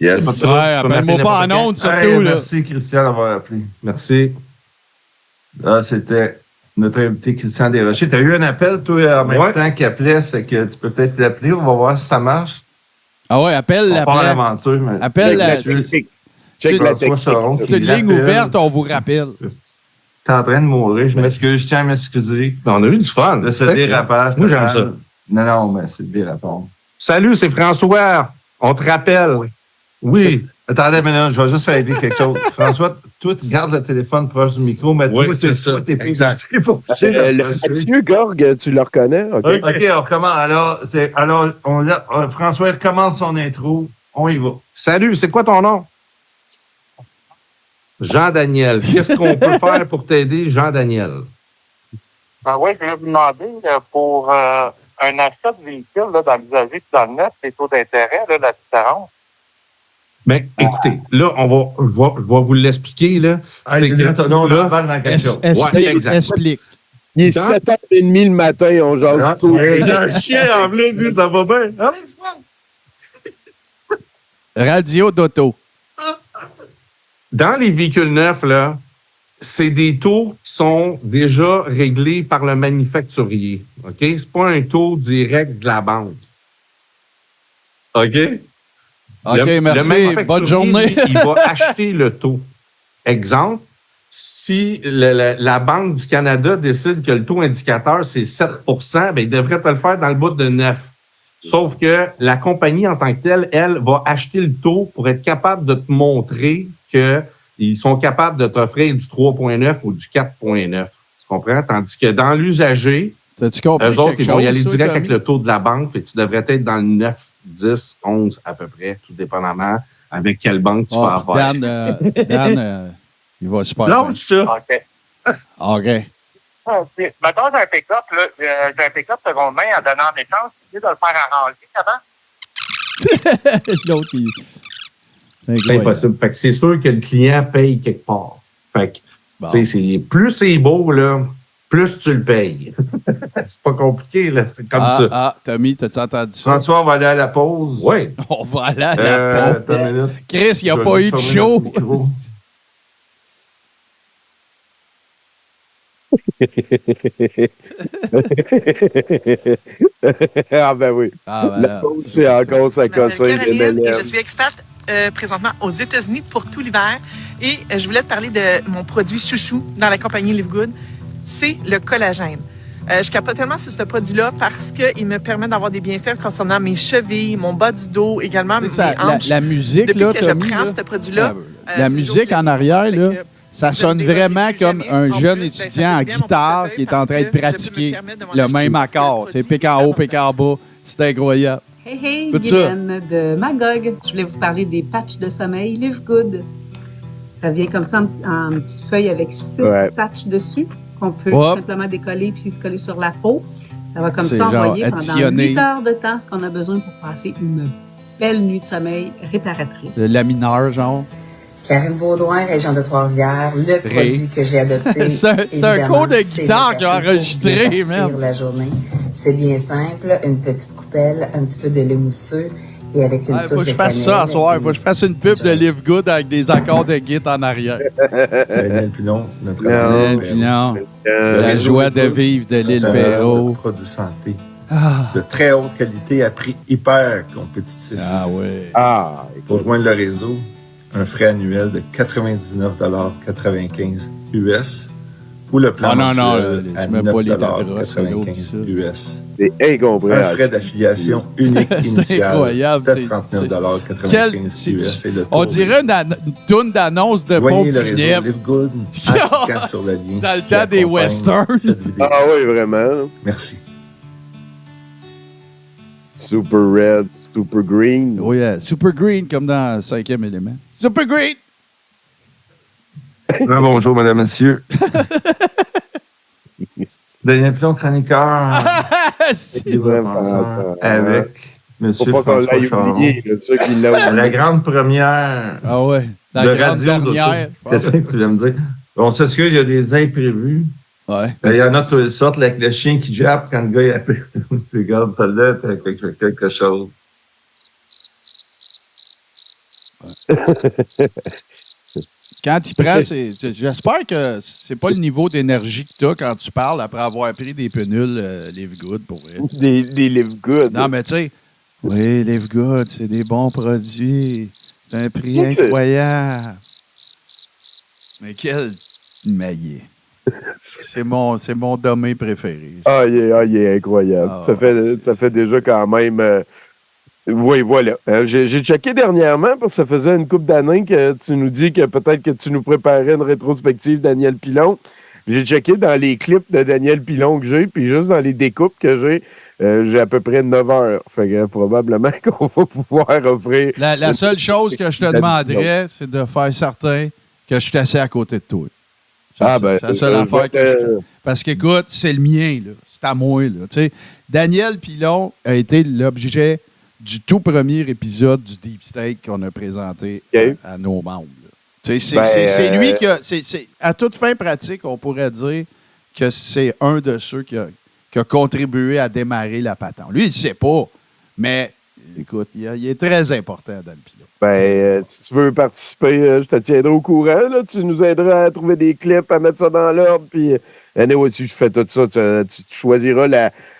Yes. Ouais, appelle-moi pas en ondes, surtout. Hey, là. merci, Christian, d'avoir appelé. Merci. Là, c'était notre invité Christian Desrochers. Tu as eu un appel, toi, en même temps qu'il appelait, c'est que tu peux peut-être l'appeler. On va voir si ça marche. Ah ouais, appelle on la part à l'aventure. Mais... Appelle la... Check la technique. C'est une ligne ouverte, on vous rappelle. T'es en train de mourir. Je m'excuse, je tiens à m'excuser. On a eu du fun. De ce dérapage. Moi, j'aime ça. Non, mais c'est le dérapage. Salut, c'est François. On te rappelle. Oui. Attendez, maintenant, je vais juste faire aider quelque chose. François, toi, tu gardes le téléphone proche du micro, mais toi, c'est ça. Exact. Le Mathieu Gorgue, tu le reconnais? OK, on recommence. Alors, François recommence son intro. On y va. Salut, c'est quoi ton nom? Jean-Daniel. Qu'est-ce qu'on peut faire pour t'aider, Jean-Daniel? Oui, je voulais vous demander pour un achat de véhicule là, dans l'usager et dans le neuf, les taux d'intérêt, là, la différence. Bien, écoutez, là, je vais vous l'expliquer. Là. Explique. Il est 7h30 le matin, on jase tout. Il y a un chien en bleu, ça va bien. Radio d'auto. Dans les véhicules neufs, là, c'est des taux qui sont déjà réglés par le manufacturier. OK? C'est pas un taux direct de la banque. OK? OK, merci. Bonne journée. Il va acheter le taux. Exemple, si la Banque du Canada décide que le taux indicateur, c'est 7 bien, il devrait te le faire dans le bout de 9. Sauf que la compagnie en tant que telle, elle, va acheter le taux pour être capable de te montrer qu'ils sont capables de t'offrir du 3,9 ou du 4,9. Tu comprends? Tandis que dans l'usager, eux autres, ils vont y aller direct avec le taux de la banque, et tu devrais être dans le 9, 10, 11 à peu près, tout dépendamment avec quelle banque tu vas avoir. Dan, il va super bien. Non, ça. OK. Mettons, j'ai un pick-up, là, j'ai un pick-up seconde main en donnant des chances, tu de le faire arranger avant. L'autre, il... C'est impossible. Fait que c'est sûr que le client paye quelque part. Fait que, tu sais, plus c'est beau, là, plus tu le payes. C'est pas compliqué, là. C'est comme ça. Ah, Tommy, t'as-tu entendu ça? François, on va aller à la pause. Oui. On va aller à la pause. Chris, il n'y a pas eu de show. Ah ben oui. La pause, c'est encore ça cassé. Je suis experte présentement aux États-Unis pour tout l'hiver et je voulais te parler de mon produit chouchou dans la compagnie Live Good. C'est le collagène. Je capote tellement sur ce produit-là parce qu'il me permet d'avoir des bienfaits concernant mes chevilles, mon bas du dos, également mes hanches. La musique, depuis là, que Tommy, je prends ce produit-là. La musique en arrière, là, ça sonne vraiment comme un jeune étudiant en guitare qui est en train de pratiquer le même accord. C'est pique en haut, pique en bas. C'est incroyable. Hey, Guylaine de Magog. Je voulais vous parler des patchs de sommeil Live Good. Ça vient comme ça en petite feuille avec 6 patchs dessus qu'on peut simplement décoller puis se coller sur la peau. Ça va comme ça envoyer pendant 8 heures de temps ce qu'on a besoin pour passer une belle nuit de sommeil réparatrice. Le lamineur, genre. Karine Baudouin, région de Trois-Rivières, le produit que j'ai adopté. C'est un cours de guitare qu'il a enregistré, même. La journée. C'est bien simple, une petite coupelle, un petit peu de lait mousseux et avec une touche de cannelle. Il faut que je fasse ça ce soir. Il faut que je fasse une pub de Live Good avec des accords de guitare en arrière. Daniel Pilon, notre Daniel Pilon. La joie de vivre de l'île Perrault. Produits santé. De très haute qualité à prix hyper compétitif. Ah oui. Pour joindre le réseau, un frais annuel de 99,95 US ou le plan mensuel à 9,95 US. C'est incompréhensible. Un frais d'affiliation unique initial de 39,95 US. On dirait une toune d'annonce de pompe funèbre. Sur le lien dans le temps des westerns. Ah oui, vraiment. Merci. Super Red, Super Green. Oh yeah, Super Green comme dans 5e élément. Super Green! Bonjour, mesdames, messieurs. Daniel Pilon, chroniqueur. C'est vraiment ça. Avec M. Faut pas qu'on l'aille oublier, ceux qui l'ont oublié. La grande première ah ouais, la de grande radio dernière. Qu'est-ce que tu viens me dire? On s'excuse, il y a des imprévus. Ouais. Il y en a toutes sortes, avec le chien qui jappe quand le gars il appelle. C'est regarde, ça là, t'as quelque chose. Quand il prend, j'espère que c'est pas le niveau d'énergie que tu as quand tu parles après avoir pris des pénules Live Good pour vrai. Des Live Good. Non, mais tu sais, oui, Live Good, c'est des bons produits. C'est un prix incroyable. Mais quel maillet. C'est mon domaine préféré. Ah, il est incroyable. Ah, ça fait déjà quand même... oui, voilà. J'ai checké dernièrement parce que ça faisait une couple d'années que tu nous dis que peut-être que tu nous préparais une rétrospective Daniel Pilon. J'ai checké dans les clips de Daniel Pilon que j'ai, puis juste dans les découpes que j'ai à peu près 9 heures. Fait que probablement qu'on va pouvoir offrir... La seule chose que je te demanderais, c'est de faire certain que je suis assis à côté de toi. C'est la seule affaire que je... Parce qu'écoute, c'est le mien, là. C'est à moi, là. Tu sais, Daniel Pilon a été l'objet du tout premier épisode du Deep State qu'on a présenté à nos membres. C'est lui qui a... à toute fin pratique, on pourrait dire que c'est un de ceux qui a contribué à démarrer la patente. Lui, il ne sait pas, mais écoute, il est très important dans le pilote. Si tu veux participer, je te tiendrai au courant. Là. Tu nous aideras à trouver des clips, à mettre ça dans l'ordre. Puis, si je fais tout ça, tu choisiras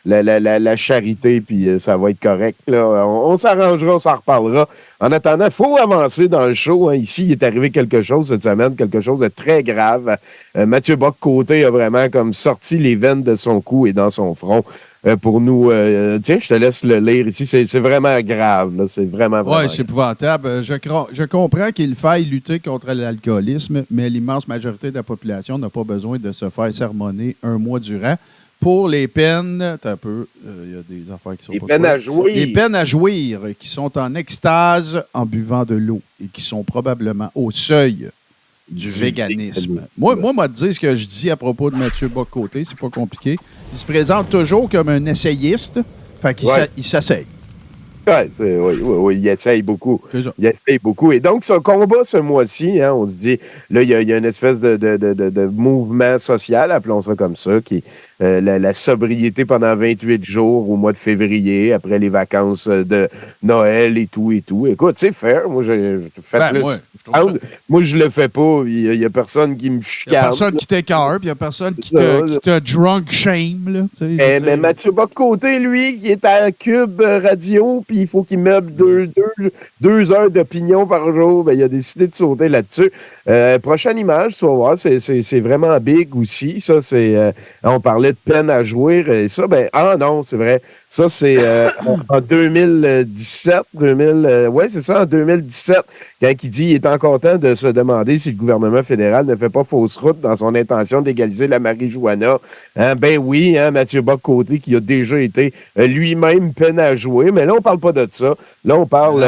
la charité, puis ça va être correct. Là. On s'arrangera, on s'en reparlera. En attendant, il faut avancer dans le show. Hein. Ici, il est arrivé quelque chose cette semaine, quelque chose de très grave. Mathieu Bock-Côté a vraiment comme sorti les veines de son cou et dans son front. Pour nous, tiens, je te laisse le lire ici. C'est vraiment grave. Là. C'est vraiment Oui, c'est épouvantable. Je comprends qu'il faille lutter contre l'alcoolisme, mais l'immense majorité de la population n'a pas besoin de se faire sermonner un mois durant. Pour les peines, t'as un peu, il y a des affaires qui sont pas peines à jouir. Les peines à jouir qui sont en extase en buvant de l'eau et qui sont probablement au seuil du véganisme. Moi, m'a dit ce que je dis à propos de Mathieu Bock-Côté, c'est pas compliqué. Il se présente toujours comme un essayiste, fait qu'il s'essaye. Oui, il essaye beaucoup. Il essaye beaucoup. Et donc, son combat ce mois-ci, hein, on se dit, là, il y a une espèce de mouvement social, appelons ça comme ça, qui est la sobriété pendant 28 jours au mois de février, après les vacances de Noël et tout. Écoute, c'est fair. Moi, moi, je le fais pas. Il y a personne qui me chicane. Il y a personne qui t'écœure, puis il y a personne qui te drunk shame. Là, mais Mathieu Bock-Côté, lui, qui est à Cube Radio, puis il faut qu'il meuble 2 heures d'opinion par jour. Ben, il a décidé de sauter là-dessus. Prochaine image, tu vas voir, c'est vraiment big aussi. Ça, c'est on parlait de peine à jouir. Et ça, non, c'est vrai. Ça, c'est en 2017. C'est ça, en 2017, quand il dit qu'il est encore temps de se demander si le gouvernement fédéral ne fait pas fausse route dans son intention d'égaliser la marijuana. Oui, Mathieu Bock-Côté, qui a déjà été lui-même peine à jouer. Mais là, on parle pas de ça. Là, on parle...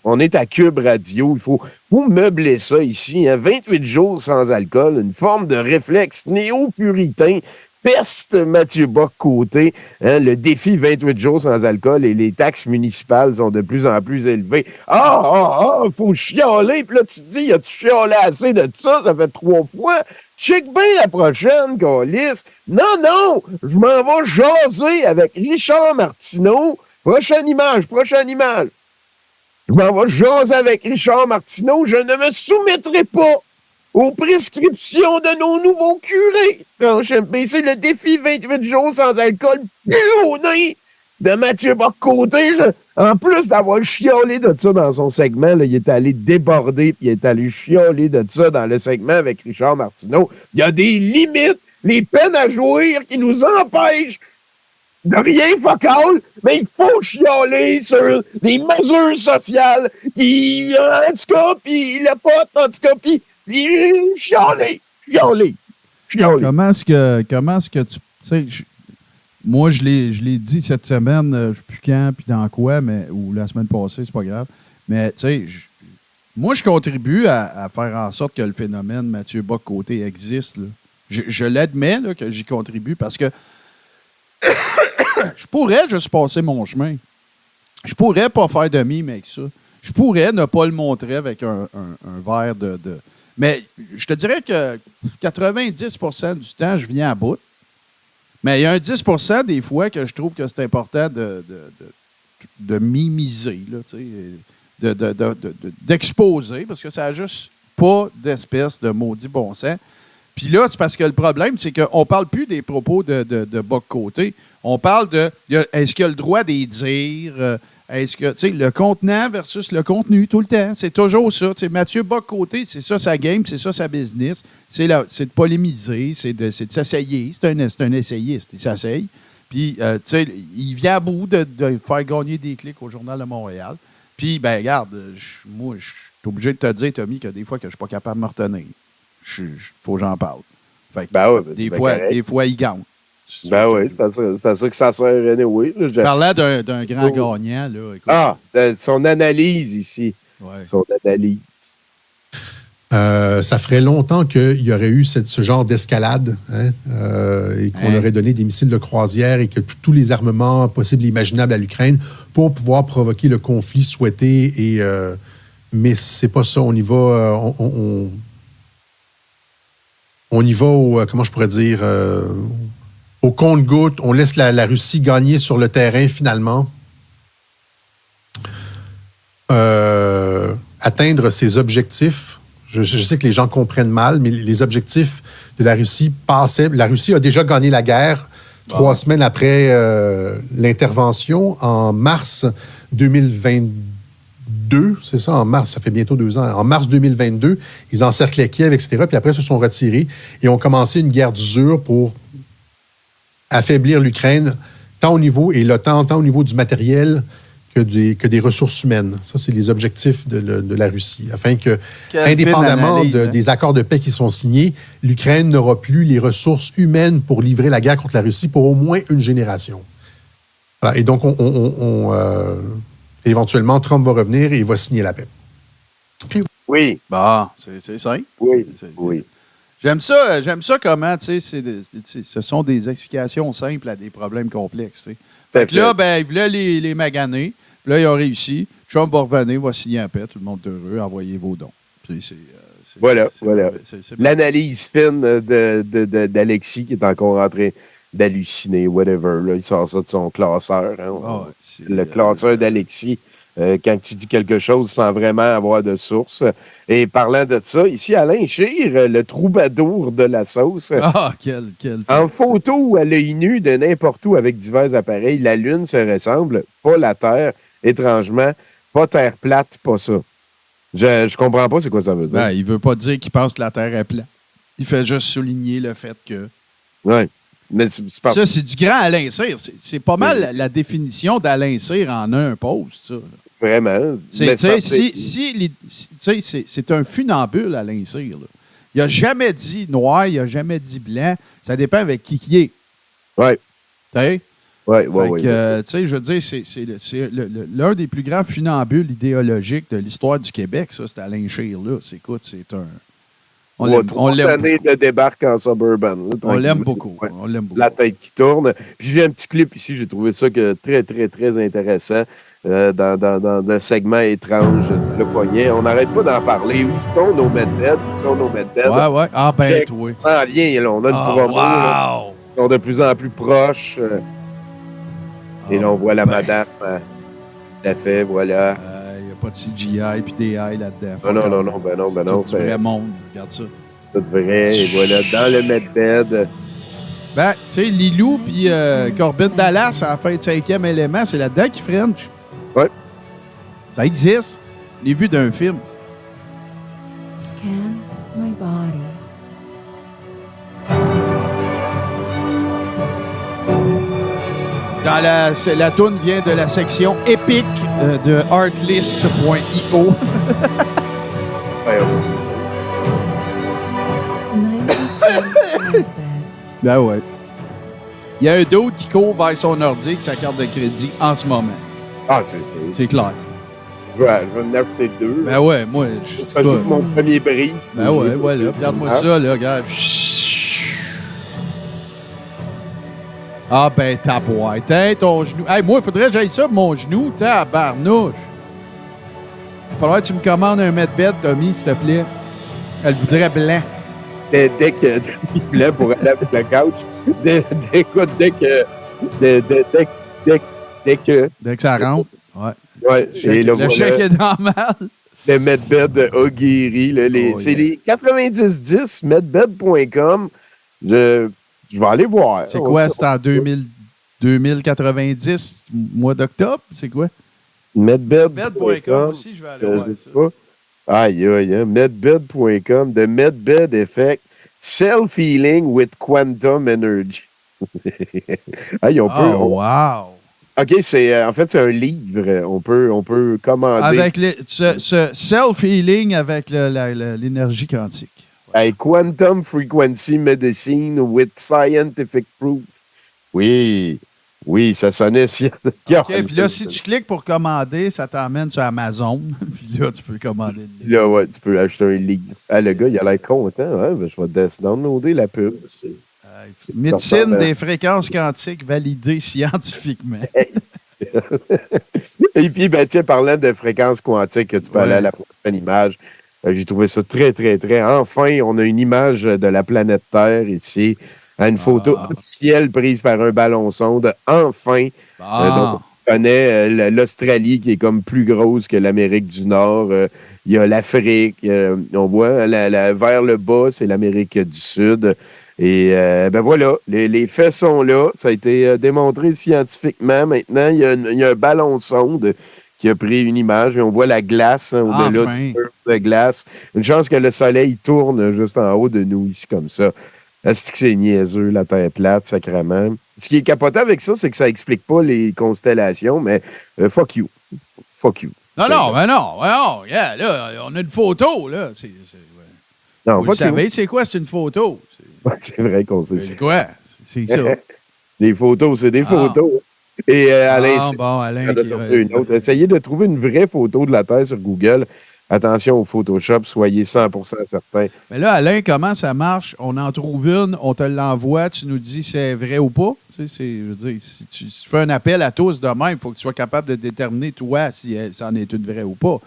on est à Cube Radio. Il faut meubler ça ici. 28 jours sans alcool, une forme de réflexe néo-puritain. Peste Mathieu Bock-Côté. Le défi 28 jours sans alcool et les taxes municipales sont de plus en plus élevées. Faut chialer. Puis là, tu te dis, as-tu chialé assez de ça? Ça fait 3 fois. Check bien la prochaine, câlisse. Non, je m'en vais jaser avec Richard Martineau. Prochaine image. Je m'en vais jaser avec Richard Martineau. Je ne me soumettrai pas aux prescriptions de nos nouveaux curés. C'est le défi 28 jours sans alcool pionnier de Mathieu Bock-Côté. En plus d'avoir chiolé de ça dans son segment, là, il est allé déborder puis il est allé chioler de ça dans le segment avec Richard Martineau. Il y a des limites, les peines à jouir qui nous empêchent de rien focal, mais il faut chialer sur les mesures sociales qui, en tout cas, puis le pote, en tout cas, puis chialer. Comment est-ce que tu sais, moi, je l'ai dit cette semaine, je ne sais plus quand, puis dans quoi, ou la semaine passée, c'est pas grave. Mais, tu sais, moi, je contribue à faire en sorte que le phénomène Mathieu Bock-Côté existe. Là. Je l'admets là, que j'y contribue parce que je pourrais juste passer mon chemin. Je pourrais pas faire de mime avec ça. Je pourrais ne pas le montrer avec un verre de... Mais je te dirais que 90% du temps, je viens à bout. Mais il y a un 10% des fois que je trouve que c'est important de mimiser, là, d'exposer, parce que ça n'a juste pas d'espèce de maudit bon sens. Puis là, c'est parce que le problème, c'est qu'on ne parle plus des propos de Bock-Côté. On parle de est-ce qu'il a le droit d'y dire? Est-ce que, tu sais, le contenant versus le contenu tout le temps? C'est toujours ça. Tu sais, Mathieu Bock-Côté, c'est ça sa game, c'est ça sa business. C'est de polémiser, c'est de s'essayer. C'est un essayiste. Il s'essaye. Puis, tu sais, il vient à bout de faire gagner des clics au Journal de Montréal. Puis, ben regarde, moi, je suis obligé de te dire, Tommy, que des fois que je ne suis pas capable de me retenir. Faut que j'en parle. Fait que, des fois, il gagne. Ben oui, c'est à ça que ça sert, anyway. Parlant d'un grand gagnant, là. Écoute. Son analyse ici. Ouais. Son analyse. Ça ferait longtemps qu'il y aurait eu ce genre d'escalade et qu'on aurait donné des missiles de croisière et que tous les armements possibles et imaginables à l'Ukraine pour pouvoir provoquer le conflit souhaité. Mais c'est pas ça. On y va... on y va au... comment je pourrais dire... au compte-gouttes. On laisse la Russie gagner sur le terrain, finalement. Atteindre ses objectifs. Je sais que les gens comprennent mal, mais les objectifs de la Russie passaient. La Russie a déjà gagné la guerre 3 semaines après l'intervention, en mars 2022. C'est ça, en mars, ça fait bientôt 2 ans. En mars 2022, ils encerclaient Kiev, etc. Puis après, se sont retirés et ont commencé une guerre d'usure pour affaiblir l'Ukraine, tant au niveau du matériel que des ressources humaines. Ça, c'est les objectifs de la Russie. Afin que, indépendamment des accords de paix qui sont signés, l'Ukraine n'aura plus les ressources humaines pour livrer la guerre contre la Russie pour au moins une génération. Voilà. Et donc, éventuellement, Trump va revenir et il va signer la paix. Okay. Oui. Bon, c'est simple. Oui, J'aime ça comment, tu sais, ce sont des explications simples à des problèmes complexes, tu sais. Fait que là, ben, ils voulaient les maganer. Là, ils ont réussi. Trump va revenir, va signer en paix. Tout le monde est heureux. Envoyez vos dons. Voilà. L'analyse fine d'Alexis qui est encore en train d'halluciner, whatever. Là, il sort ça de son classeur. Hein, le classeur d'Alexis. Quand tu dis quelque chose sans vraiment avoir de source. Et parlant de ça, ici, Alain Scheer, le troubadour de la sauce. Quel en photo à l'œil nu de n'importe où avec divers appareils, la Lune se ressemble, pas la Terre, étrangement, pas Terre plate, pas ça. Je comprends pas c'est quoi ça veut dire. Il veut pas dire qu'il pense que la Terre est plate. Il fait juste souligner le fait que... Oui. Mais ça, c'est du grand Alain Cyr. C'est pas mal la définition d'Alain Cyr en un post, ça. Vraiment. C'est un funambule, Alain Cyr. Là. Il n'a jamais dit noir, il n'a jamais dit blanc. Ça dépend avec qui est. Oui. Tu sais? Oui. Je veux dire, c'est l'un des plus grands funambules idéologiques de l'histoire du Québec, ça, c'est Alain Cyr. Écoute, c'est un... On l'aime années de débarque en Suburban. Là, on l'aime beaucoup. Ouais. On l'aime beaucoup. La tête qui tourne. Puis j'ai un petit clip ici, j'ai trouvé ça très, très, très intéressant dans un segment étrange de Le Poignet. On n'arrête pas d'en parler. Où sont nos medbeds? Ouais. Ah ben, toi. Sans lien, là, on a une promo. Là, ils sont de plus en plus proches. Et là, on voit la madame. Tout à fait, voilà. Pas de CGI puis des AI là-dedans. Ben non. C'est du vrai monde, regarde ça. Tout vrai, et voilà, dans le medbed. Ben, tu sais, Lilou puis Corbin Dallas à la fin de 5e élément, c'est là-dedans qu'ils French. Ouais. Ça existe. Je l'ai vu d'un film. Scan my body. La toune vient de la section épique de artlist.io. Ben ouais. Il y a un d'autre qui court vers son ordi avec sa carte de crédit en ce moment. Ah, c'est ça. C'est clair. Je vais en acheter 2. Ben ouais, moi, je ça joue mon premier bris. Ben ouais, voilà. Regarde-moi ça, là, regarde. Ah ben, taboite, hein, ton genou. Hey, moi, il faudrait que j'aille ça pour mon genou, tabarnouche. Il faudrait que tu me commandes un medbed, Tommy, s'il te plaît. Elle voudrait blanc. Dès que blanc pour aller avec la couch. Dès que ça rentre. Ouais. Ouais. Le chèque est dans mal. Le medbed a guéri. Là, c'est les 9010 medbed.com. Je vais aller voir. C'est quoi? C'est en 2090, mois d'octobre? C'est quoi? Medbed.com aussi, je vais aller voir ça. Aïe, aïe, medbed.com. The Medbed Effect. Self-healing with quantum energy. Hey, wow! OK, en fait, c'est un livre. On peut commander. Avec ce self-healing avec l'énergie quantique. Hey, Quantum Frequency Medicine with Scientific Proof. Oui, ça sonnait scientifique. OK, puis là, si tu cliques pour commander, ça t'emmène sur Amazon. Puis là, tu peux commander le livre. Là, ouais, tu peux acheter un livre. Ah, le gars, il a l'air content. Ouais, ben, je vais downloader la pub. Médecine des fréquences quantiques validée scientifiquement. Et puis, ben, tiens, parlant de fréquences quantiques, tu peux aller à la prochaine image. J'ai trouvé ça très, très, très. Enfin, on a une image de la planète Terre ici. Une photo officielle prise par un ballon sonde. Enfin. Donc, on connaît l'Australie qui est comme plus grosse que l'Amérique du Nord. Il y a l'Afrique. On voit vers le bas, c'est l'Amérique du Sud. Et ben voilà, les faits sont là. Ça a été démontré scientifiquement. Maintenant, il y a un ballon sonde qui a pris une image et on voit la glace au-delà de glace. Une chance que le soleil tourne juste en haut de nous ici comme ça. Est-ce que c'est niaiseux, la Terre plate, sacrément? Ce qui est capoté avec ça, c'est que ça explique pas les constellations, mais fuck you. Fuck you. Non, yeah, là, on a une photo, là. Non, vous le savez, c'est quoi, c'est une photo? C'est vrai qu'on sait ça. C'est quoi? C'est ça. Les photos, c'est des photos. Et Alain, Alain de sortir une autre. Essayez de trouver une vraie photo de la Terre sur Google. Attention au Photoshop, soyez 100% certains. Mais là, Alain, comment ça marche? On en trouve une, on te l'envoie, tu nous dis si c'est vrai ou pas. Tu sais, je veux dire, si tu fais un appel à tous demain, il faut que tu sois capable de déterminer, toi, si c'en est une vraie ou pas.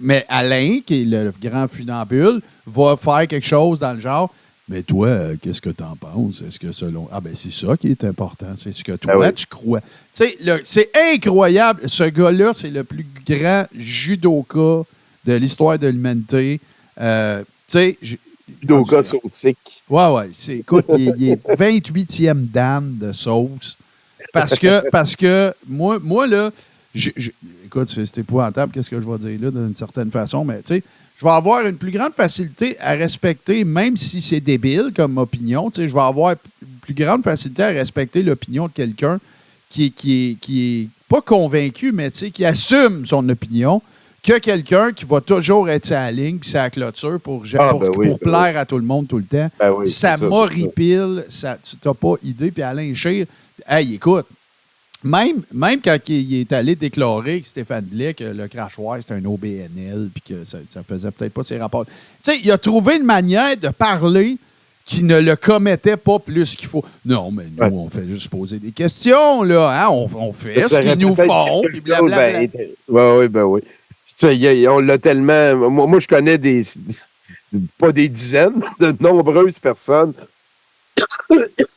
Mais Alain, qui est le grand funambule, va faire quelque chose dans le genre. Mais toi, qu'est-ce que tu en penses? Est-ce que selon. Ah, ben c'est ça qui est important. C'est ce que toi, tu crois. Tu sais, c'est incroyable. Ce gars-là, c'est le plus grand judoka de l'histoire de l'humanité. Tu sais. Judoka saucique. Ouais. Écoute, il est 28e dan de sauce. Parce que moi là, écoute, c'est épouvantable, qu'est-ce que je vais dire là, d'une certaine façon, mais tu sais, je vais avoir une plus grande facilité à respecter, même si c'est débile comme opinion, tu sais, je vais avoir une plus grande facilité à respecter l'opinion de quelqu'un qui est pas convaincu, mais tu sais, qui assume son opinion, que quelqu'un qui va toujours être sa ligne puis sa clôture pour plaire à tout le monde tout le temps. Ça m'horripile, tu n'as pas idée. Puis Alain Scheer, hey, écoute, même quand il est allé déclarer que Stéphane Blais, que le crachoir, c'était un OBNL puis que ça faisait peut-être pas ses rapports. Tu sais, il a trouvé une manière de parler qui ne le commettait pas plus qu'il faut. Non, mais nous, on fait juste poser des questions, là. Hein? On fait ce qu'ils nous font, puis blablabla. Oui. On l'a tellement. Moi, je connais pas des dizaines, de nombreuses personnes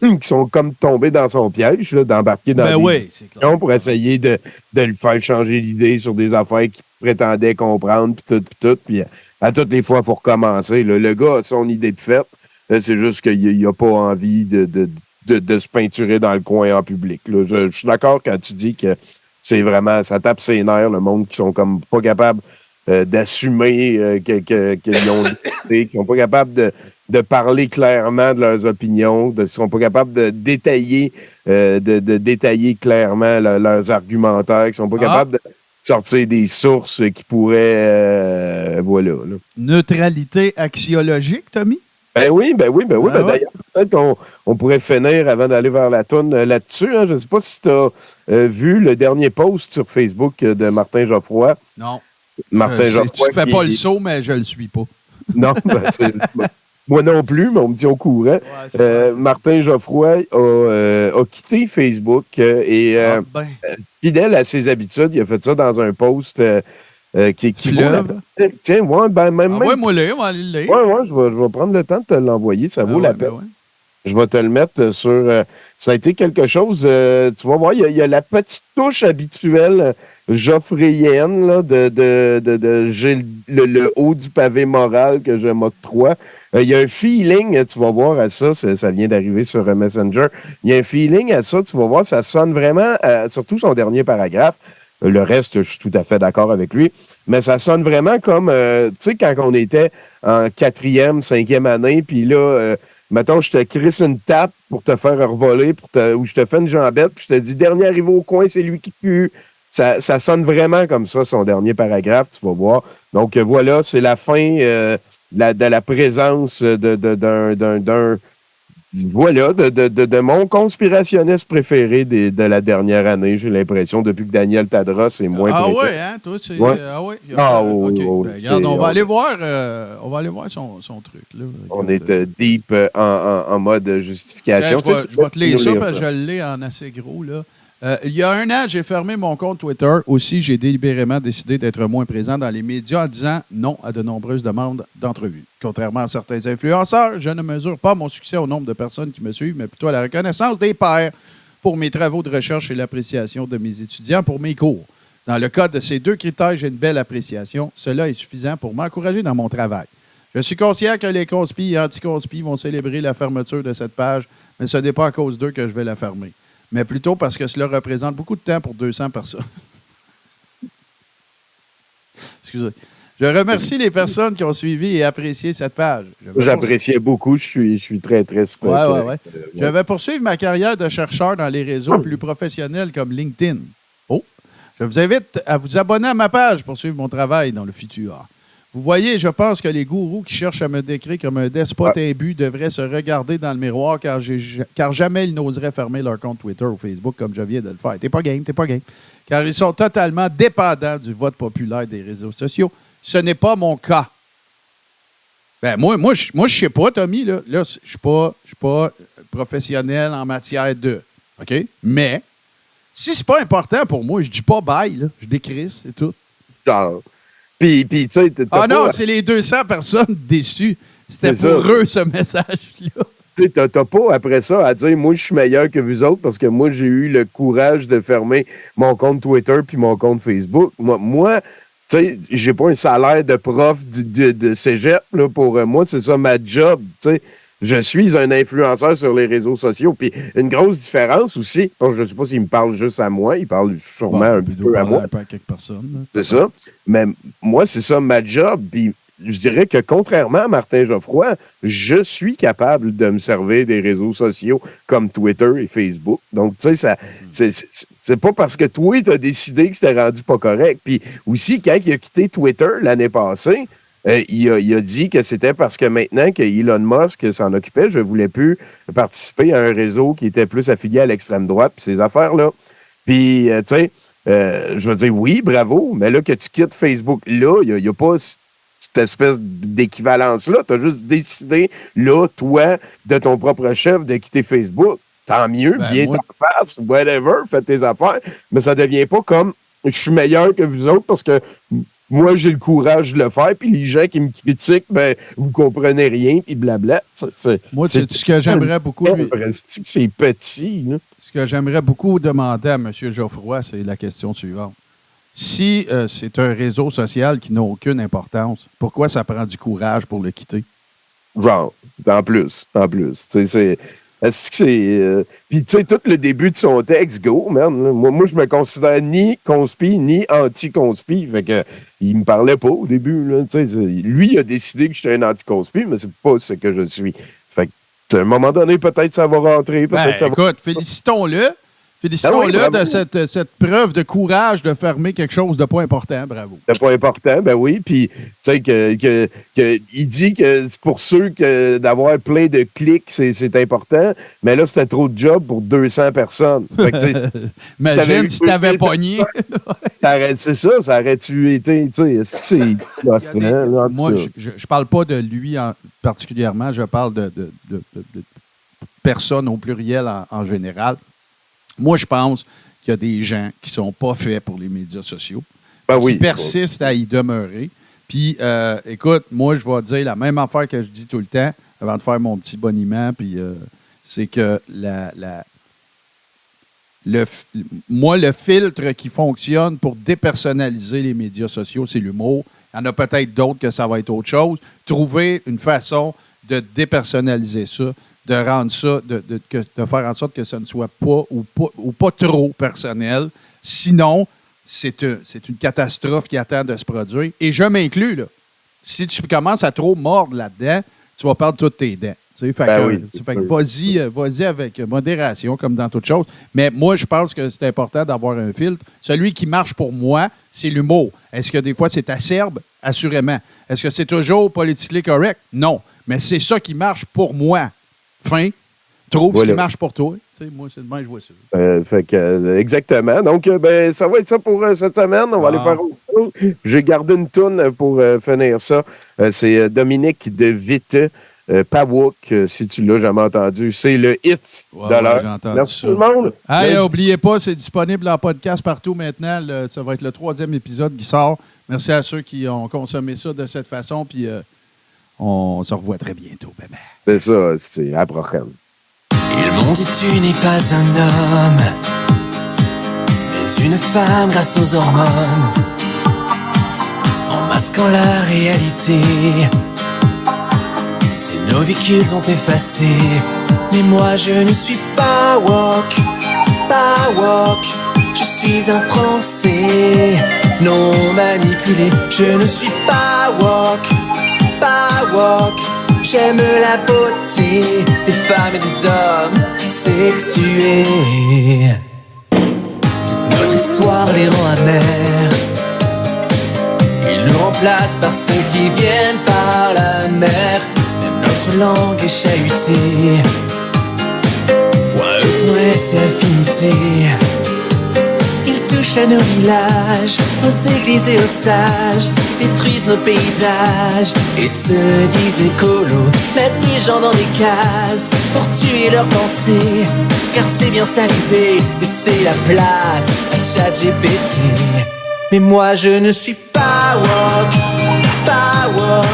qui sont comme tombées dans son piège, là, d'embarquer dans des questions pour essayer de le faire changer d'idée sur des affaires qu'il prétendait comprendre, puis tout. Puis à toutes les fois, il faut recommencer. Là. Le gars a son idée de fait. C'est juste qu'il n'a pas envie de se peinturer dans le coin en public. Là. Je suis d'accord quand tu dis que c'est vraiment, ça tape ses nerfs, le monde qui sont comme pas capables d'assumer qu'ils ont qui sont pas capables de parler clairement de leurs opinions, qui sont pas capables de détailler clairement leurs argumentaires, qui sont pas capables de sortir des sources qui pourraient voilà. Là. Neutralité axiologique, Tommy? Ben oui. Ah ouais. D'ailleurs, peut-être qu'on pourrait finir avant d'aller vers la toune là-dessus. Hein. Je ne sais pas si tu as vu le dernier post sur Facebook de Martin Geoffroy. Non. Martin Geoffroy. Tu fais pas le saut, mais je le suis pas. Non, moi non plus, mais on me dit au courant. Martin Geoffroy a quitté Facebook et fidèle à ses habitudes, il a fait ça dans un post qui vaut tiens, ouais, ben même. moi, on va aller le lire. Ouais, je vais prendre le temps de te l'envoyer, ça vaut la peine. Ouais. Je vais te le mettre sur. Ça a été quelque chose. Tu vas voir, il y a la petite touche habituelle joffréienne là, j'ai le haut du pavé moral que je m'octroie. Il y a un feeling, tu vas voir à ça, ça vient d'arriver sur Messenger. Il y a un feeling à ça, tu vas voir, ça sonne vraiment, surtout son dernier paragraphe. Le reste, je suis tout à fait d'accord avec lui. Mais ça sonne vraiment comme, tu sais, quand on était en 4e, 5e année, puis là, mettons, je te crisse une tape pour te faire revoler, ou je te fais une jambette, puis je te dis, dernier arrivé au coin, c'est lui qui pue. Ça sonne vraiment comme ça, son dernier paragraphe, tu vas voir. Donc, voilà, c'est la fin de la présence de mon conspirationniste préféré de la dernière année, j'ai l'impression, depuis que Daniel Tadros est moins Ah présent. ouais, hein? Toi, c'est. Ouais. Ah ouais. oui. Regarde, on va aller voir son truc. Là. On est deep en mode justification. Je vais te lire ça parce que je l'ai en assez gros. Là. Il y a 1 an, j'ai fermé mon compte Twitter. Aussi, j'ai délibérément décidé d'être moins présent dans les médias en disant non à de nombreuses demandes d'entrevues. Contrairement à certains influenceurs, je ne mesure pas mon succès au nombre de personnes qui me suivent, mais plutôt à la reconnaissance des pairs pour mes travaux de recherche et l'appréciation de mes étudiants pour mes cours. Dans le cas de ces 2 critères, j'ai une belle appréciation. Cela est suffisant pour m'encourager dans mon travail. Je suis conscient que les conspis et anti-conspis vont célébrer la fermeture de cette page, mais ce n'est pas à cause d'eux que je vais la fermer. Mais plutôt parce que cela représente beaucoup de temps pour 200 personnes. Excusez. Je remercie les personnes qui ont suivi et apprécié cette page. J'appréciais beaucoup. Je suis très, très stock. Ouais. Je vais poursuivre ma carrière de chercheur dans les réseaux plus professionnels comme LinkedIn. Je vous invite à vous abonner à ma page pour suivre mon travail dans le futur. Vous voyez, je pense que les gourous qui cherchent à me décrire comme un despote imbu devraient se regarder dans le miroir car jamais ils n'oseraient fermer leur compte Twitter ou Facebook comme je viens de le faire. T'es pas game. Car ils sont totalement dépendants du vote populaire des réseaux sociaux. Ce n'est pas mon cas. Ben moi je sais pas, Tommy. Là je suis pas professionnel en matière de. OK? Mais si c'est pas important pour moi, je dis pas bye, là. Je décrisse et tout. Genre. Puis, tu sais, non, c'est les 200 personnes déçues. C'était pour eux, ce message-là. Tu sais, t'as pas, après ça, à dire, moi, je suis meilleur que vous autres parce que moi, j'ai eu le courage de fermer mon compte Twitter puis mon compte Facebook. Moi tu sais, j'ai pas un salaire de prof de cégep, là, pour moi, c'est ça ma job, tu sais. Je suis un influenceur sur les réseaux sociaux. Puis une grosse différence aussi, je ne sais pas s'il me parle juste à moi, il parle sûrement un peu à moi. Un peu à quelques personnes. C'est ça. Mais moi, c'est ça ma job. Puis je dirais que contrairement à Martin Geoffroy, je suis capable de me servir des réseaux sociaux comme Twitter et Facebook. Donc, tu sais, c'est pas parce que toi, tu as décidé que c'était rendu pas correct. Puis aussi, quand il a quitté Twitter l'année passée, il a dit que c'était parce que maintenant que Elon Musk s'en occupait, je ne voulais plus participer à un réseau qui était plus affilié à l'extrême droite, puis ces affaires-là. Puis, tu sais, je veux dire, oui, bravo, mais là, que tu quittes Facebook, là, il n'y a pas cette espèce d'équivalence-là. Tu as juste décidé, là, toi, de ton propre chef, de quitter Facebook. Tant mieux, viens t'en face, whatever, fais tes affaires, mais ça ne devient pas comme je suis meilleur que vous autres parce que moi, j'ai le courage de le faire, puis les gens qui me critiquent, ben, vous comprenez rien, puis blabla. Moi, c'est ce que j'aimerais beaucoup. C'est petit, là. Ce que j'aimerais beaucoup demander à M. Geoffroy, c'est la question suivante. Si c'est un réseau social qui n'a aucune importance, pourquoi ça prend du courage pour le quitter? Genre, en plus. Tu sais, est-ce que c'est. Puis, tu sais, tout le début de son texte, go, man. Moi, je me considère ni conspi, ni anti-conspi. Fait que, il me parlait pas au début, là. Tu sais, lui, il a décidé que j'étais un anti-conspi, mais c'est pas ce que je suis. Fait que, à un moment donné, peut-être ça va rentrer. Peut-être ça va. Écoute, félicitons-le. Félicitons-le bravo. de cette preuve de courage de fermer quelque chose de pas important. Bravo. C'est pas important, ben oui. Puis, tu sais, il dit que c'est pour ceux que d'avoir plein de clics, c'est important. Mais là, c'était trop de job pour 200 personnes. Fait que, imagine si t'avais pogné. C'est ça, ça aurait-tu été, tu sais, Moi, je parle pas de lui particulièrement, je parle de personnes au pluriel en général. Moi, je pense qu'il y a des gens qui sont pas faits pour les médias sociaux, qui persistent à y demeurer. Puis, écoute, moi, je vais dire la même affaire que je dis tout le temps avant de faire mon petit boniment, puis c'est que le filtre qui fonctionne pour dépersonnaliser les médias sociaux, c'est l'humour. Il y en a peut-être d'autres que ça va être autre chose. Trouver une façon de dépersonnaliser ça, de rendre ça, de faire en sorte que ça ne soit pas ou pas trop personnel. Sinon, c'est une catastrophe qui attend de se produire. Et je m'inclus, là. Si tu commences à trop mordre là-dedans, tu vas perdre toutes tes dents. Fait que vas-y avec modération, comme dans toute chose. Mais moi, je pense que c'est important d'avoir un filtre. Celui qui marche pour moi, c'est l'humour. Est-ce que des fois, c'est acerbe? Assurément. Est-ce que c'est toujours politiquement correct? Non. Mais c'est ça qui marche pour moi. Fin. Trouve ce qui marche pour toi. Moi, c'est demain, je vois ça. Exactement. Donc, ça va être ça pour cette semaine. On va aller faire autre chose. J'ai gardé une toune pour finir ça. C'est Dominique de Witte. Pawuk, si tu l'as jamais entendu, c'est le hit de l'heure. Merci tout le monde. N'oubliez pas, c'est disponible en podcast partout maintenant. Ça va être le 3e épisode qui sort. Merci à ceux qui ont consommé ça de cette façon. Puis on se revoit très bientôt. Bye bye. C'est ça, c'est à la prochaine. Ils m'ont dit tu n'es pas un homme, mais une femme grâce aux hormones, en masquant la réalité. Ces novicules ont effacé, mais moi je ne suis pas woke, pas woke. Je suis un Français non manipulé. Je ne suis pas woke, pas woke. J'aime la beauté des femmes et des hommes sexués. Toute notre histoire les rend amers. Ils nous remplacent par ceux qui viennent par la mer. Notre langue est chahutée. Point E, point S et infinité. Ils touchent à nos villages, aux églises et aux sages, détruisent nos paysages et se disent écolos. Mettent les gens dans des cases pour tuer leurs pensées, car c'est bien ça l'idée, laisser la place à ChatGPT. Mais moi je ne suis pas woke, pas woke.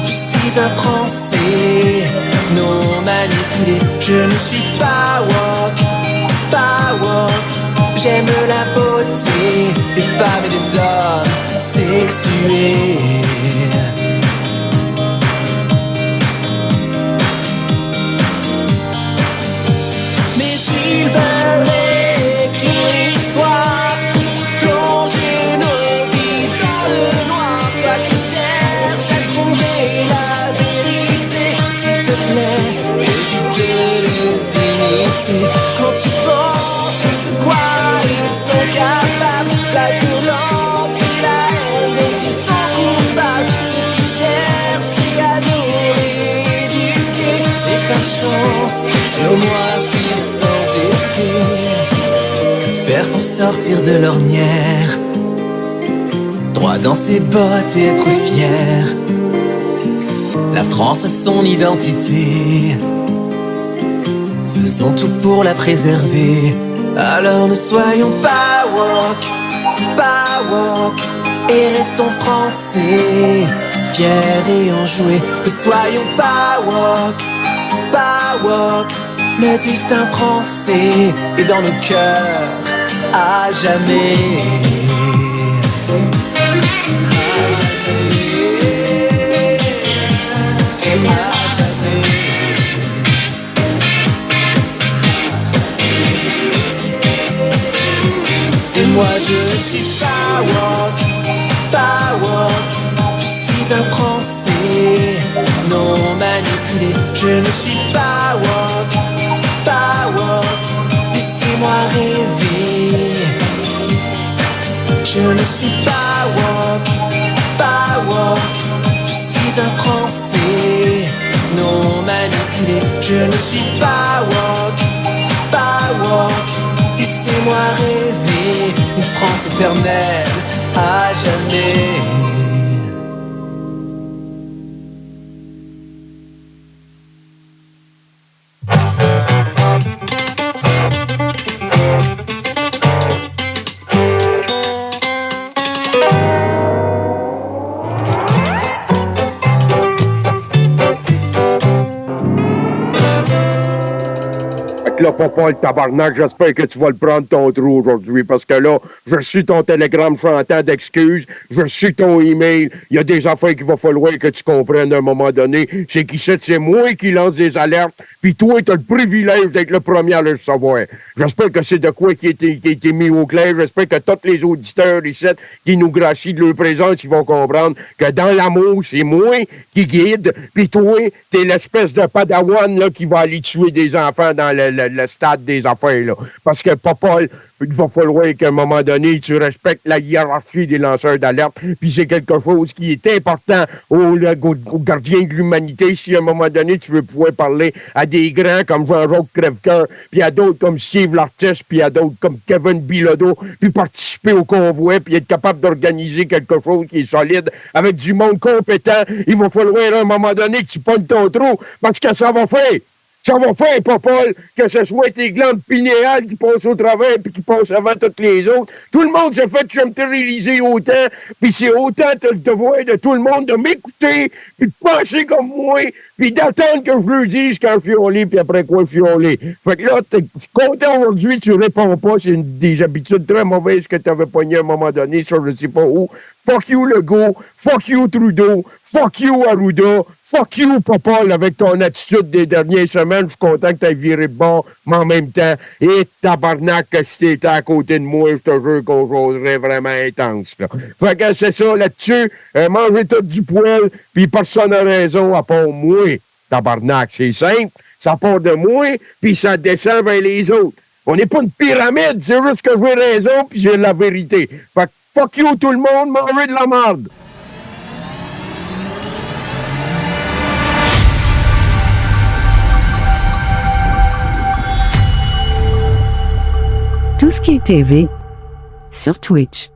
Je suis un Français non manipulé. Je ne suis pas woke, pas woke. J'aime la beauté des femmes et des hommes sexués. Mais ils veulent réécrire l'histoire, plonger nos vies dans le noir. Toi qui cherches à trouver la vérité, s'il te plaît, évite de les imiter. Quand tu penses à ce quoi ils sont capables, la violence et la haine dont ils sont coupables, ceux qui cherchent à nous rééduquer, et par chance, sur moi c'est sans effet. Que faire pour sortir de l'ornière, droit dans ses bottes et être fier. La France a son identité, faisons tout pour la préserver. Alors ne soyons pas woke, et restons français, fiers et enjoués. Ne soyons pas woke, le destin français est dans nos cœurs à jamais. Et moi je suis pas woke, je suis un Français non manipulé. Je ne suis pas woke, laissez-moi rêver. Je ne suis pas woke, je suis un Français non manipulé. Je ne suis pas woke, laissez-moi rêver une France éternelle à jamais. Là, papa, le tabarnak, j'espère que tu vas le prendre ton trou aujourd'hui, parce que là, je suis ton télégramme chantant d'excuses, je suis ton email, il y a des affaires qu'il va falloir que tu comprennes à un moment donné, c'est c'est moi qui lance des alertes, puis toi, t'as le privilège d'être le premier à le savoir. J'espère que c'est de quoi qui a été mis au clair, j'espère que tous les auditeurs ici qui nous gracient de leur présence, ils vont comprendre que dans l'amour, c'est moi qui guide, puis toi, t'es l'espèce de padawan là, qui va aller tuer des enfants dans le stade des affaires, là. Parce que, papa, il va falloir qu'à un moment donné, tu respectes la hiérarchie des lanceurs d'alerte, puis c'est quelque chose qui est important aux gardiens de l'humanité. Si à un moment donné, tu veux pouvoir parler à des grands comme Jean-Jacques Crèvecoeur, puis à d'autres comme Steve Lartiste, puis à d'autres comme Kevin Bilodeau, puis participer au convoi, puis être capable d'organiser quelque chose qui est solide avec du monde compétent, il va falloir à un moment donné que tu pognes ton trou, parce que ça va faire. Ça va faire, Popol, que ce soit tes glandes pinéales qui passent au travers puis qui passent avant toutes les autres. Tout le monde s'est fait chantériser autant, puis c'est autant le devoir de tout le monde de m'écouter, puis de penser comme moi, puis d'attendre que je le dise quand je suis au lit, puis après quoi je suis au lit. Fait que là, je suis content aujourd'hui, tu réponds pas, c'est des habitudes très mauvaises que tu avais pognées à un moment donné, ça je sais pas où. Fuck you, Legault. Fuck you, Trudeau. Fuck you, Arruda. Fuck you, Popol, avec ton attitude des dernières semaines. Je suis content que tu aies viré de bord, mais en même temps, et tabarnak, que si t'étais à côté de moi, je te jure qu'on jouerait vraiment intense, là. Fait que c'est ça, là-dessus, mangez tout du poil, puis personne n'a raison à part moi. Tabarnak, c'est simple. Ça part de moi, puis ça descend vers les autres. On n'est pas une pyramide, c'est juste que j'ai raison, puis j'ai la vérité. Fait que fuck you tout le monde, mangez de la merde. Tout ce qui est TV sur Twitch.